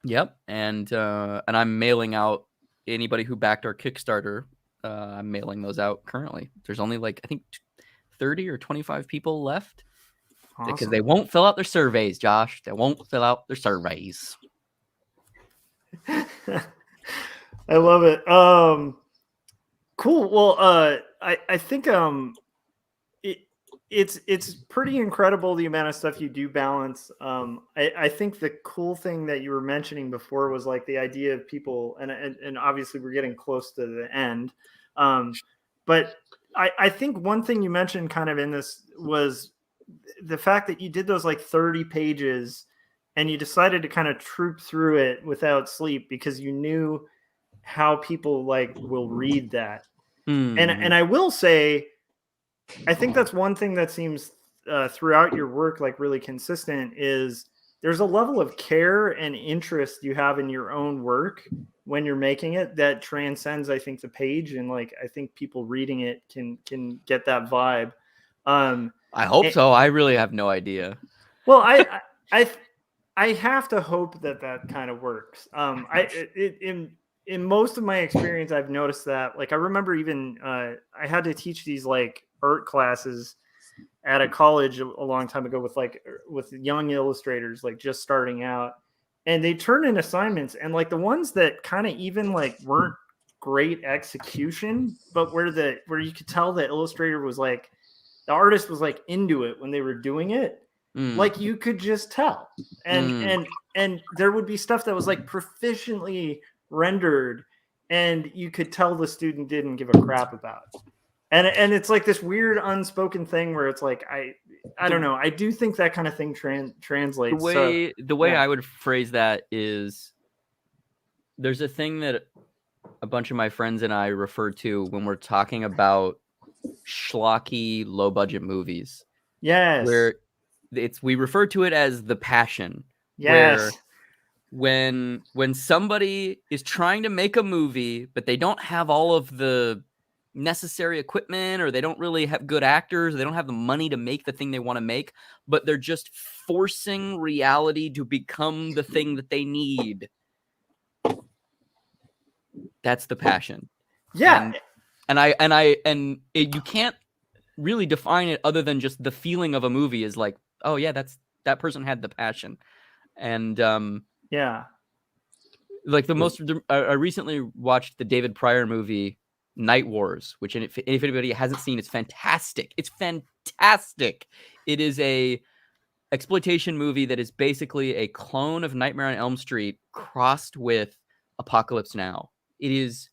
Speaker 4: Yep, and I'm mailing out anybody who backed our Kickstarter. I'm mailing those out currently. There's only like I think 30 or 25 people left.
Speaker 1: Awesome.
Speaker 4: Because they won't fill out their surveys, Josh. They won't fill out their surveys.
Speaker 1: I love it. Cool. Well, I think it's pretty incredible the amount of stuff you do balance. I think the cool thing that you were mentioning before was like the idea of people, and obviously we're getting close to the end. But I think one thing you mentioned kind of in this was the fact that you did those like 30 pages and you decided to kind of troop through it without sleep because you knew how people like will read that. And I will say, I think that's one thing that seems throughout your work like really consistent is there's a level of care and interest you have in your own work when you're making it that transcends, I think, the page. And like, I think people reading it can get that vibe.
Speaker 4: I hope so. I really have no idea.
Speaker 1: Well, I have to hope that kind of works. In most of my experience, I've noticed that. Like, I remember even I had to teach these like art classes at a college a long time ago with young illustrators, like just starting out, and they turn in assignments, and like the ones that kind of even like weren't great execution, but where you could tell the illustrator was like, the artist was like into it when they were doing it. Like you could just tell. And there would be stuff that was like proficiently rendered and you could tell the student didn't give a crap about it. And it's like this weird unspoken thing where it's like, I don't know. I do think that kind of thing translates.
Speaker 4: The way I would phrase that is there's a thing that a bunch of my friends and I refer to when we're talking about schlocky low budget movies.
Speaker 1: Yes.
Speaker 4: Where we refer to it as the passion.
Speaker 1: Yes.
Speaker 4: Where when somebody is trying to make a movie, but they don't have all of the necessary equipment, or they don't really have good actors, they don't have the money to make the thing they want to make, but they're just forcing reality to become the thing that they need. That's the passion.
Speaker 1: Yeah.
Speaker 4: You can't really define it other than just the feeling of a movie is like, oh yeah, that person had the passion. And
Speaker 1: yeah,
Speaker 4: like I recently watched the David Pryor movie Night Wars, which if anybody hasn't seen, it's fantastic. It's fantastic. It is a exploitation movie that is basically a clone of Nightmare on Elm Street crossed with Apocalypse Now. It is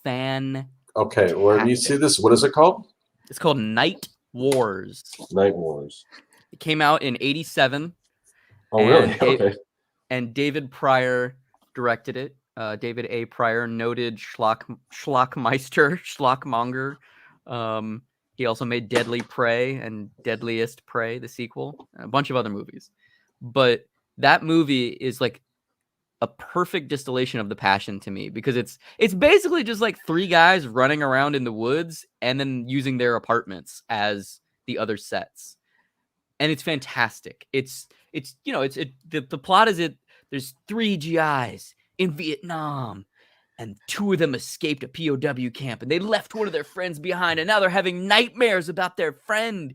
Speaker 4: fantastic.
Speaker 3: Okay, where do you see this? What is it called?
Speaker 4: It's called Night Wars.
Speaker 3: Night Wars.
Speaker 4: It came out in '87.
Speaker 3: Oh, really? Okay.
Speaker 4: And David Pryor directed it. David A. Pryor, noted schlockmonger. He also made Deadly Prey and Deadliest Prey, the sequel, and a bunch of other movies. But that movie is like a perfect distillation of the Passion to me, because it's basically just like three guys running around in the woods and then using their apartments as the other sets. And it's fantastic. The plot is there's 3 GIs in Vietnam, and 2 of them escaped a POW camp, and they left one of their friends behind, and now they're having nightmares about their friend.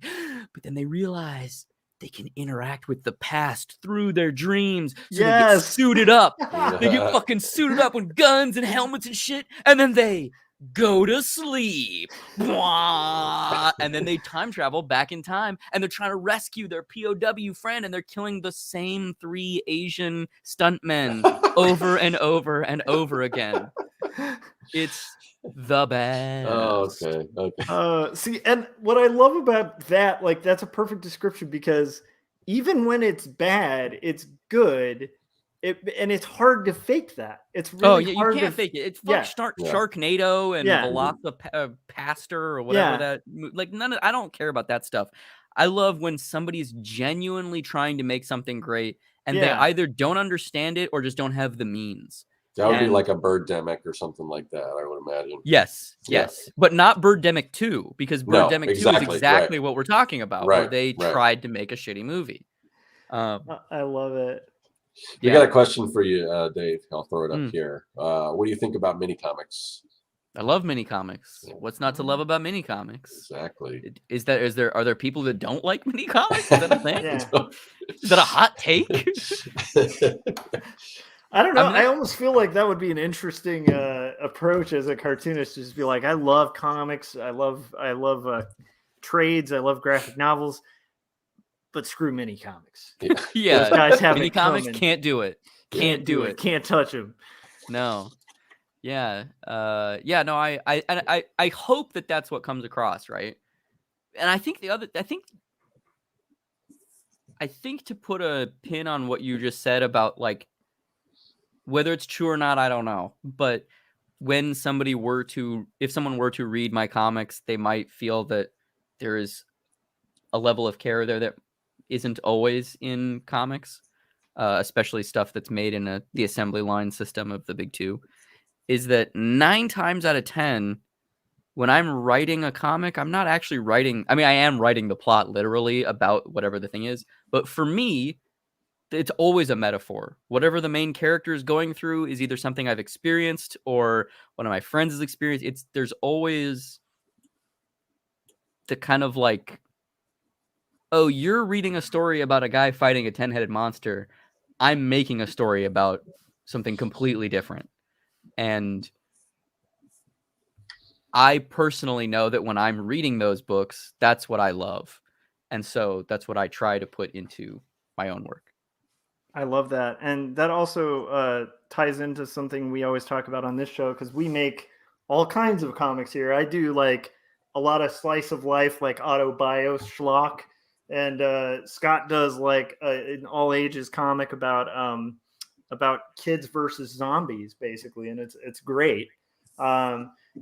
Speaker 4: But then they realize they can interact with the past through their dreams. So they get suited up. They get fucking suited up with guns and helmets and shit, and then they go to sleep. And then they time travel back in time, and they're trying to rescue their POW friend, and they're killing the same 3 Asian stuntmen over and over and over again. It's the best.
Speaker 3: Oh, okay.
Speaker 1: See, and what I love about that, like, that's a perfect description, because even when it's bad, it's good. And it's hard to fake that. It's really hard.
Speaker 4: You can't fake it. It's like Sharknado and Velocipaster or whatever that. Like I don't care about that stuff. I love when somebody's genuinely trying to make something great, and they either don't understand it or just don't have the means.
Speaker 3: That would be like a Birdemic or something like that, I would imagine.
Speaker 4: Yes, but not Birdemic 2, because Birdemic 2 is exactly what we're talking about, where they tried to make a shitty movie.
Speaker 1: I love it.
Speaker 3: We got a question for you, Dave. I'll throw it up here. What do you think about mini comics?
Speaker 4: I love mini comics. What's not to love about mini comics?
Speaker 3: Exactly.
Speaker 4: Are there people that don't like mini comics? Is that a thing? Is that a hot take?
Speaker 1: I don't know. I almost feel like that would be an interesting approach as a cartoonist, to just be like, I love comics. I love trades. I love graphic novels. But screw mini comics.
Speaker 4: Yeah,
Speaker 1: those guys have
Speaker 4: mini comics can't do it. Can't do it.
Speaker 1: Can't touch them.
Speaker 4: No. Yeah. No. I hope that that's what comes across, right? And I think I think to put a pin on what you just said about, like, whether it's true or not, I don't know. But if someone were to read my comics, they might feel that there is a level of care there that isn't always in comics, especially stuff that's made in the assembly line system of the big 2, is that 9 times out of 10, when I'm writing a comic, I'm not actually writing. I mean, I am writing the plot literally about whatever the thing is, but for me, it's always a metaphor. Whatever the main character is going through is either something I've experienced or one of my friends has experienced. There's always the kind of like, oh, you're reading a story about a guy fighting a 10-headed monster. I'm making a story about something completely different. And I personally know that when I'm reading those books, that's what I love. And so that's what I try to put into my own work.
Speaker 1: I love that. And that also ties into something we always talk about on this show, because we make all kinds of comics here. I do like a lot of slice of life, like autobio schlock. And Scott does like an all ages comic about kids versus zombies, basically, and it's great.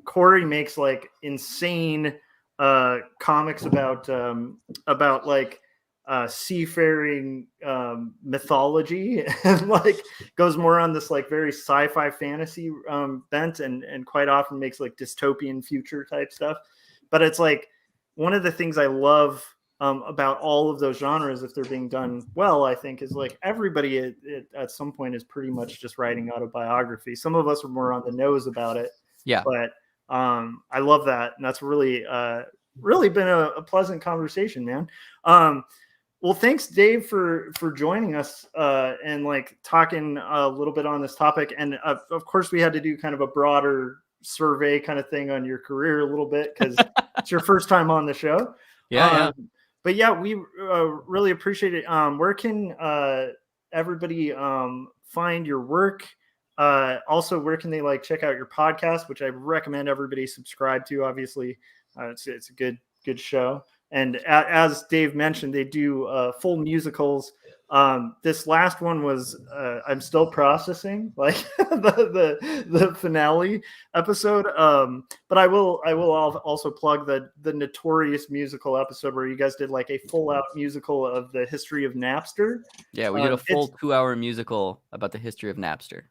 Speaker 1: Cory makes like insane comics about like seafaring mythology, and like goes more on this like very sci-fi fantasy bent, and quite often makes like dystopian future type stuff. But it's like one of the things I love about all of those genres, if they're being done well, I think, is like everybody at some point is pretty much just writing autobiography. Some of us are more on the nose about it.
Speaker 4: Yeah.
Speaker 1: But I love that. And that's really been a pleasant conversation, man. Well, thanks, Dave, for joining us and like talking a little bit on this topic. And of course, we had to do kind of a broader survey kind of thing on your career a little bit, because it's your first time on the show.
Speaker 4: Yeah.
Speaker 1: But yeah, we really appreciate it. Where can everybody find your work? Also, where can they like check out your podcast, which I recommend everybody subscribe to? Obviously, it's a good show. And as Dave mentioned, they do full musicals. This last one was I'm still processing, like the finale episode. But I will also plug the notorious musical episode where you guys did like a full out musical of the history of Napster.
Speaker 4: Yeah, we did a full 2-hour musical about the history of Napster.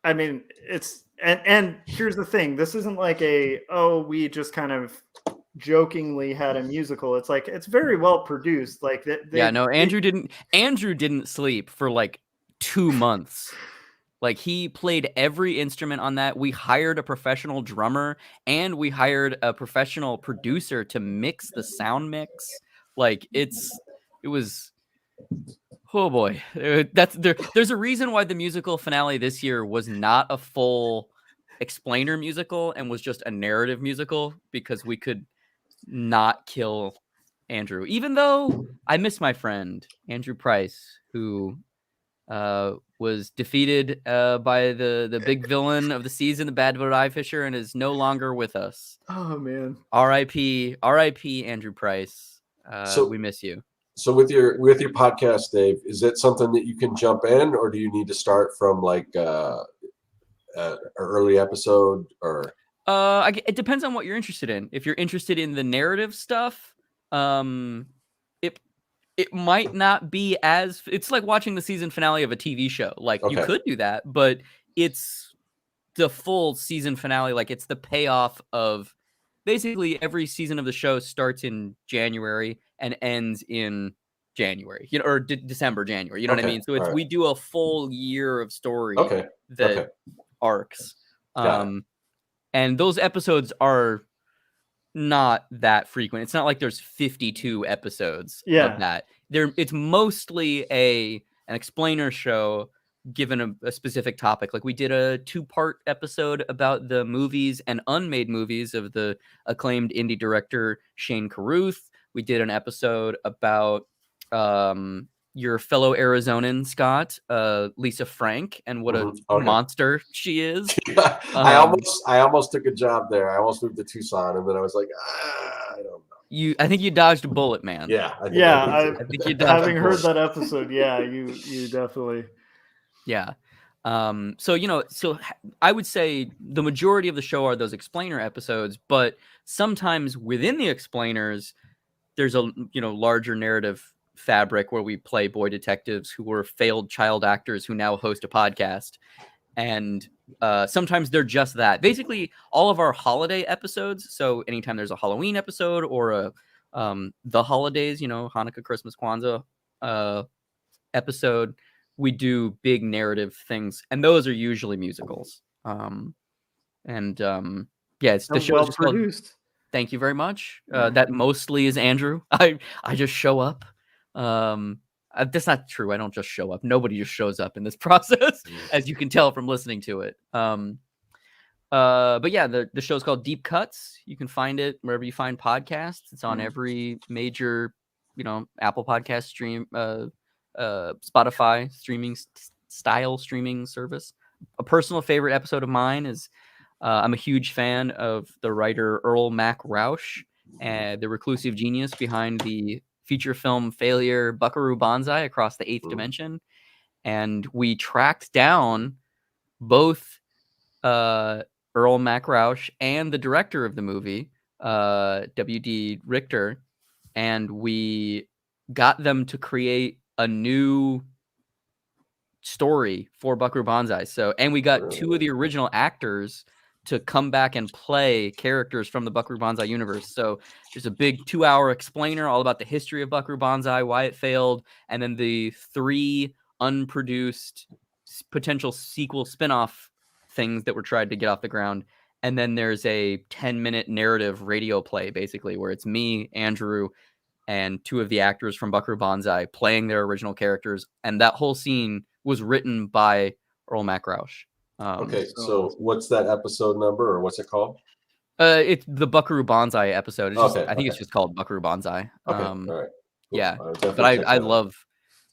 Speaker 1: I mean, it's and here's the thing. This isn't like we just kind of jokingly had a musical. It's like it's very well produced. Like Andrew didn't sleep for like 2 months. Like he played every instrument on that. We hired a professional drummer and we hired a professional producer to mix the sound mix. Like it was. Oh boy, there's a reason why the musical finale this year was not a full explainer musical and was just a narrative musical, because we could not kill Andrew, even though I miss my friend Andrew Price, who was defeated by the big villain of the season, the Bad-Voted Eye Fisher, and is no longer with us. Oh man,
Speaker 4: R.I.P. Andrew Price. We miss you.
Speaker 3: So with your podcast, Dave, is it something that you can jump in, or do you need to start from like an early episode? Or
Speaker 4: it depends on what you're interested in. If you're interested in the narrative stuff, it might not be as. It's like watching the season finale of a TV show. Like you could do that, but it's the full season finale. Like it's the payoff of. Basically, every season of the show starts in January and ends in January, or December, January. You know what I mean? So we do a full year of story that arcs. And those episodes are not that frequent. It's not like there's 52 episodes of that. It's mostly an explainer show given a specific topic. Like we did a 2-part episode about the movies and unmade movies of the acclaimed indie director Shane Carruth. We did an episode about your fellow Arizonan, Scott, Lisa Frank, and what a monster she is.
Speaker 3: I almost took a job there. I almost moved to Tucson, and then I was like, I don't know.
Speaker 4: I think you dodged a bullet, man.
Speaker 3: Yeah.
Speaker 1: I
Speaker 4: think you dodged
Speaker 1: having heard that episode. Yeah, you definitely.
Speaker 4: Yeah. So I would say the majority of the show are those explainer episodes, but sometimes within the explainers, there's a larger narrative fabric where we play boy detectives who were failed child actors who now host a podcast. And sometimes they're just that. Basically, all of our holiday episodes. So anytime there's a Halloween episode or the holidays, Hanukkah, Christmas, Kwanzaa episode, we do big narrative things, and those are usually musicals. It's the show
Speaker 1: well produced.
Speaker 4: Thank you very much. That mostly is Andrew. I just show up. That's not true. I don't just show up. Nobody just shows up in this process, as you can tell from listening to it. But yeah, the show's called Deep Cuts. You can find it wherever you find podcasts. It's on every major, Apple Podcast stream. Spotify streaming service. A personal favorite episode of mine is I'm a huge fan of the writer Earl Mac Rausch, the reclusive genius behind the feature film failure Buckaroo Banzai Across the Eighth Dimension. And we tracked down both Earl Mac Rausch and the director of the movie, W.D. Richter, and we got them to create a new story for Buckaroo Banzai. And we got 2 of the original actors to come back and play characters from the Buckaroo Banzai universe. So there's a big 2-hour explainer all about the history of Buckaroo Banzai, why it failed, and then the 3 unproduced potential sequel spinoff things that were tried to get off the ground. And then there's a 10-minute narrative radio play, basically, where it's me, Andrew, and 2 of the actors from Buckaroo Banzai playing their original characters. And that whole scene was written by Earl Mac Rausch.
Speaker 3: Okay, so what's that episode number, or what's it called?
Speaker 4: It's the Buckaroo Banzai episode. It's just,
Speaker 3: Okay,
Speaker 4: I think it's just called Buckaroo Banzai.
Speaker 3: Okay, all right. Cool.
Speaker 4: Yeah,
Speaker 3: I'll
Speaker 4: but
Speaker 3: definitely check
Speaker 4: I
Speaker 3: that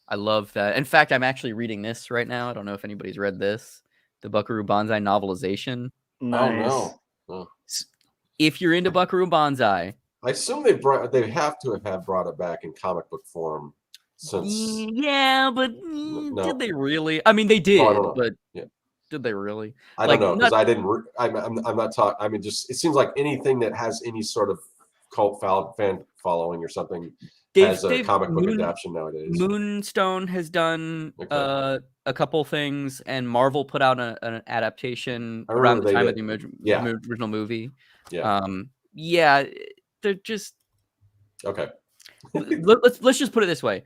Speaker 3: out.
Speaker 4: love that. In fact, I'm actually reading this right now. I don't know if anybody's read this, the Buckaroo Banzai novelization.
Speaker 1: Nice.
Speaker 3: Oh no.
Speaker 4: If you're into Buckaroo Banzai,
Speaker 3: I assume they have to have brought it back in comic book form since.
Speaker 4: yeah, but
Speaker 3: No.
Speaker 4: did they really? I mean, they did,
Speaker 3: I don't know.
Speaker 4: but
Speaker 3: Yeah.
Speaker 4: did they really?
Speaker 3: I don't know, because I didn't. I'm not talking. I mean, just it seems like anything that has any sort of cult fan following or something has a comic book adaptation nowadays.
Speaker 4: Moonstone has done a couple things, and Marvel put out an adaptation around the time of the original movie.
Speaker 3: Yeah.
Speaker 4: They're just
Speaker 3: okay.
Speaker 4: let's just put it this way.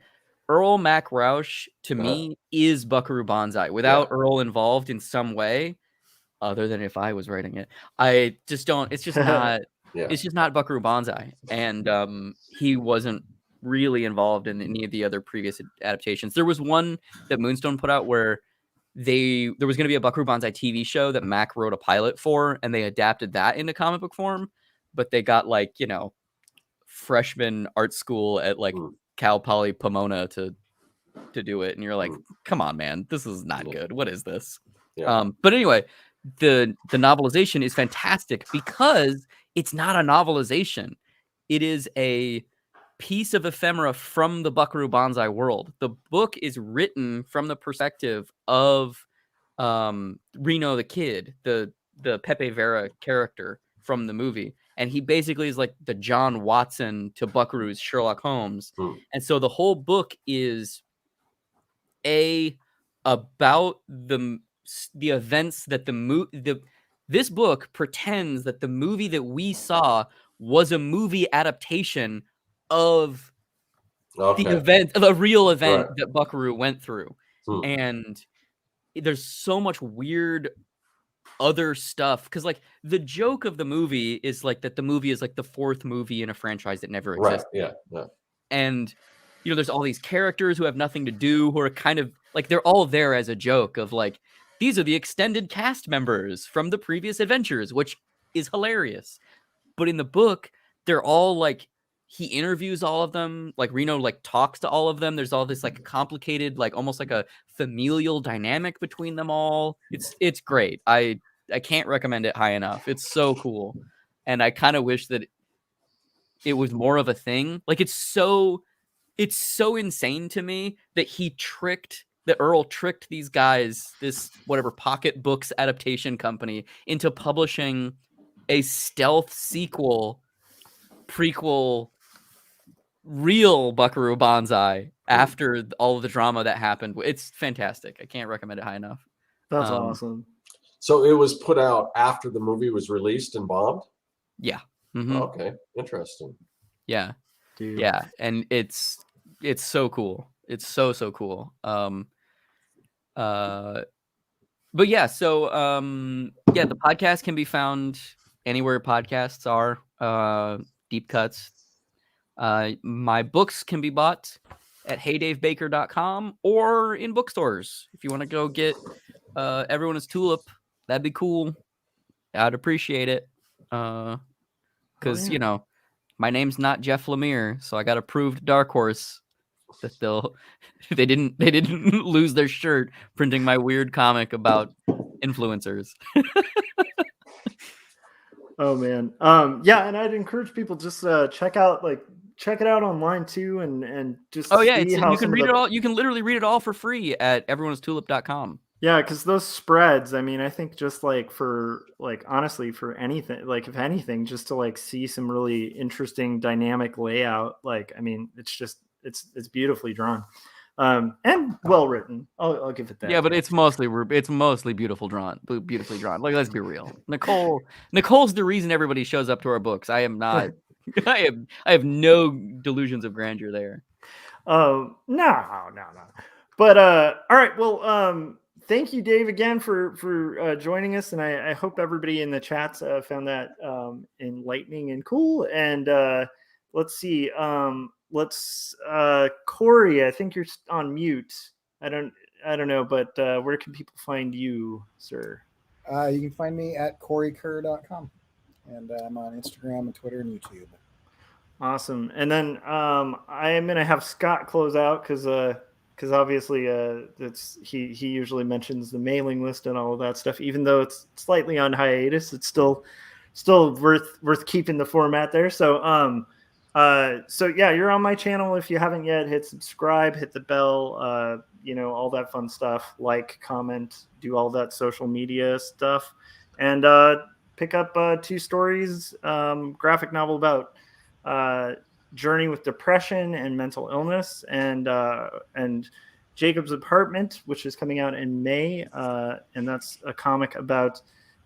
Speaker 4: Earl Mac Roush to me is Buckaroo Banzai. Without Earl involved in some way, other than if I was writing it, I just don't. It's just not. It's just not Buckaroo Banzai, and he wasn't really involved in any of the other previous adaptations. There was one that Moonstone put out where there was going to be a Buckaroo Banzai TV show that Mac wrote a pilot for, and they adapted that into comic book form, but they got freshman art school at Cal Poly Pomona to do it, and you're like, come on, man, this is not good. What is this? But anyway, the novelization is fantastic because it's not a novelization. It is a piece of ephemera from the Buckaroo Banzai world. The book is written from the perspective of Reno the Kid, the Pepe Vera character from the movie. And he basically is like the John Watson to Buckaroo's Sherlock Holmes. And so the whole book is about the events that this book pretends that the movie that we saw was a movie adaptation of the event, the real event that Buckaroo went through. And there's so much weird other stuff, because the joke of the movie is that the movie is the fourth movie in a franchise that never existed. And there's all these characters who have nothing to do, who are kind of they're all there as a joke of these are the extended cast members from the previous adventures, which is hilarious. But in the book, they're all he interviews all of them. Reno talks to all of them. There's all this complicated, almost a familial dynamic between them all. It's great. I can't recommend it high enough. It's so cool. And I kind of wish that it was more of a thing. It's so insane to me that Earl tricked these guys, this whatever Pocket Books adaptation company, into publishing a stealth prequel, real Buckaroo Banzai after all of the drama that happened. It's fantastic. I can't recommend it high enough.
Speaker 1: That's awesome.
Speaker 3: So it was put out after the movie was released and bombed?
Speaker 4: Yeah.
Speaker 3: Okay. Interesting.
Speaker 4: Yeah.
Speaker 1: Dude.
Speaker 4: Yeah. And it's so cool. It's so cool. But yeah, so the podcast can be found anywhere podcasts are. Deep Cuts. My books can be bought at heydavebaker.com or in bookstores. If you want to go get Everyone Is Tulip, that'd be cool. I'd appreciate it. Because my name's not Jeff Lemire, so I got approved Dark Horse that they didn't lose their shirt printing my weird comic about influencers.
Speaker 1: Oh man. Yeah, and I'd encourage people just check it out online too, and just
Speaker 4: you can read it all. You can literally read it all for free at everyoneistulip.com.
Speaker 1: Yeah, because those spreads, I mean, I think just for honestly for anything, if anything, just to see some really interesting dynamic layout, I mean, it's beautifully drawn. And well written. I'll give it that.
Speaker 4: Yeah, but it's mostly beautifully drawn. Let's be real. Nicole's the reason everybody shows up to our books. I am not. I have no delusions of grandeur there.
Speaker 1: No. But all right. Well, thank you, Dave, again for joining us, and I hope everybody in the chats found that enlightening and cool. And let's see. Cory, I think you're on mute. I don't know, but where can people find you, sir?
Speaker 2: You can find me at corykerr.com. And I'm on Instagram and Twitter and YouTube.
Speaker 1: Awesome. And then I am going to have Scott close out because obviously it's he usually mentions the mailing list and all of that stuff. Even though it's slightly on hiatus, it's still worth keeping the format there. So yeah, you're on my channel. If you haven't yet, hit subscribe, hit the bell, all that fun stuff. Like, comment, do all that social media stuff, and pick up 2 stories, graphic novel about journey with depression and mental illness, and Jacob's Apartment, which is coming out in May, and that's a comic about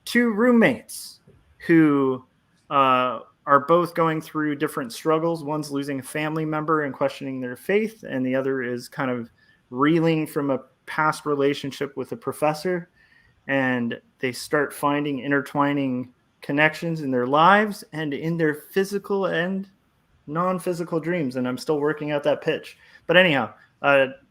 Speaker 1: 2 roommates who are both going through different struggles. One's losing a family member and questioning their faith, and the other is kind of reeling from a past relationship with a professor, and they start finding intertwining connections in their lives and in their physical and non-physical dreams. And I'm still working out that pitch. But anyhow,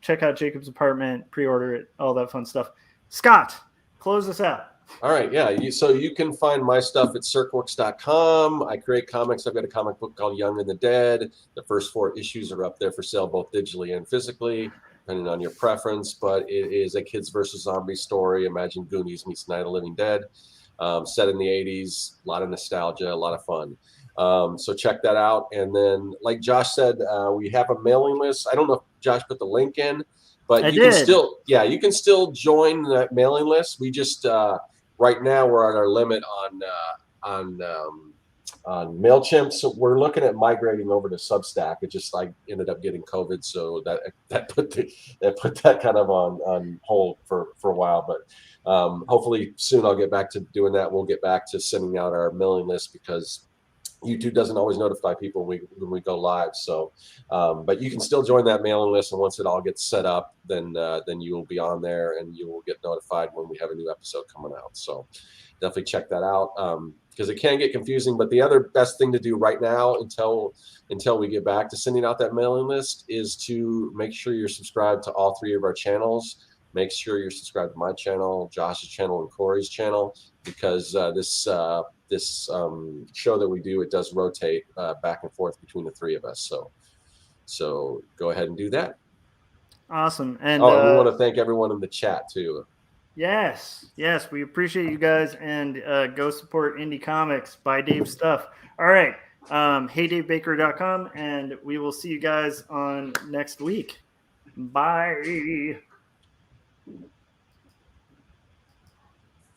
Speaker 1: check out Jacob's Apartment, pre-order it, all that fun stuff. Scott, close us out.
Speaker 3: All right, yeah. So you can find my stuff at circworks.com. I create comics. I've got a comic book called Young and the Dead. The first 4 issues are up there for sale, both digitally and physically, depending on your preference. But it is a kids versus zombies story. Imagine Goonies meets Night of the Living Dead. Set in the 80s, a lot of nostalgia, a lot of fun. So check that out. And then, like Josh said, we have a mailing list. I don't know if Josh put the link in, but you can still join that mailing list. We just right now we're at our limit on MailChimp, so we're looking at migrating over to Substack. It just ended up getting COVID, so that put that kind of on hold for a while. But hopefully soon I'll get back to doing that. We'll get back to sending out our mailing list because YouTube doesn't always notify people when we go live. So, but you can still join that mailing list, and once it all gets set up, then you will be on there, and you will get notified when we have a new episode coming out. So, definitely check that out because it can get confusing. But the other best thing to do right now, until we get back to sending out that mailing list, is to make sure you're subscribed to all 3 of our channels. Make sure you're subscribed to my channel, Josh's channel, and Cory's channel, because this show that we do, it does rotate back and forth between the 3 of us. So go ahead and do that.
Speaker 1: Awesome. And
Speaker 3: we want to thank everyone in the chat too.
Speaker 1: Yes, we appreciate you guys, and go support indie comics, buy Dave's stuff. All right, heydavebaker.com, and we will see you guys on next week. Bye.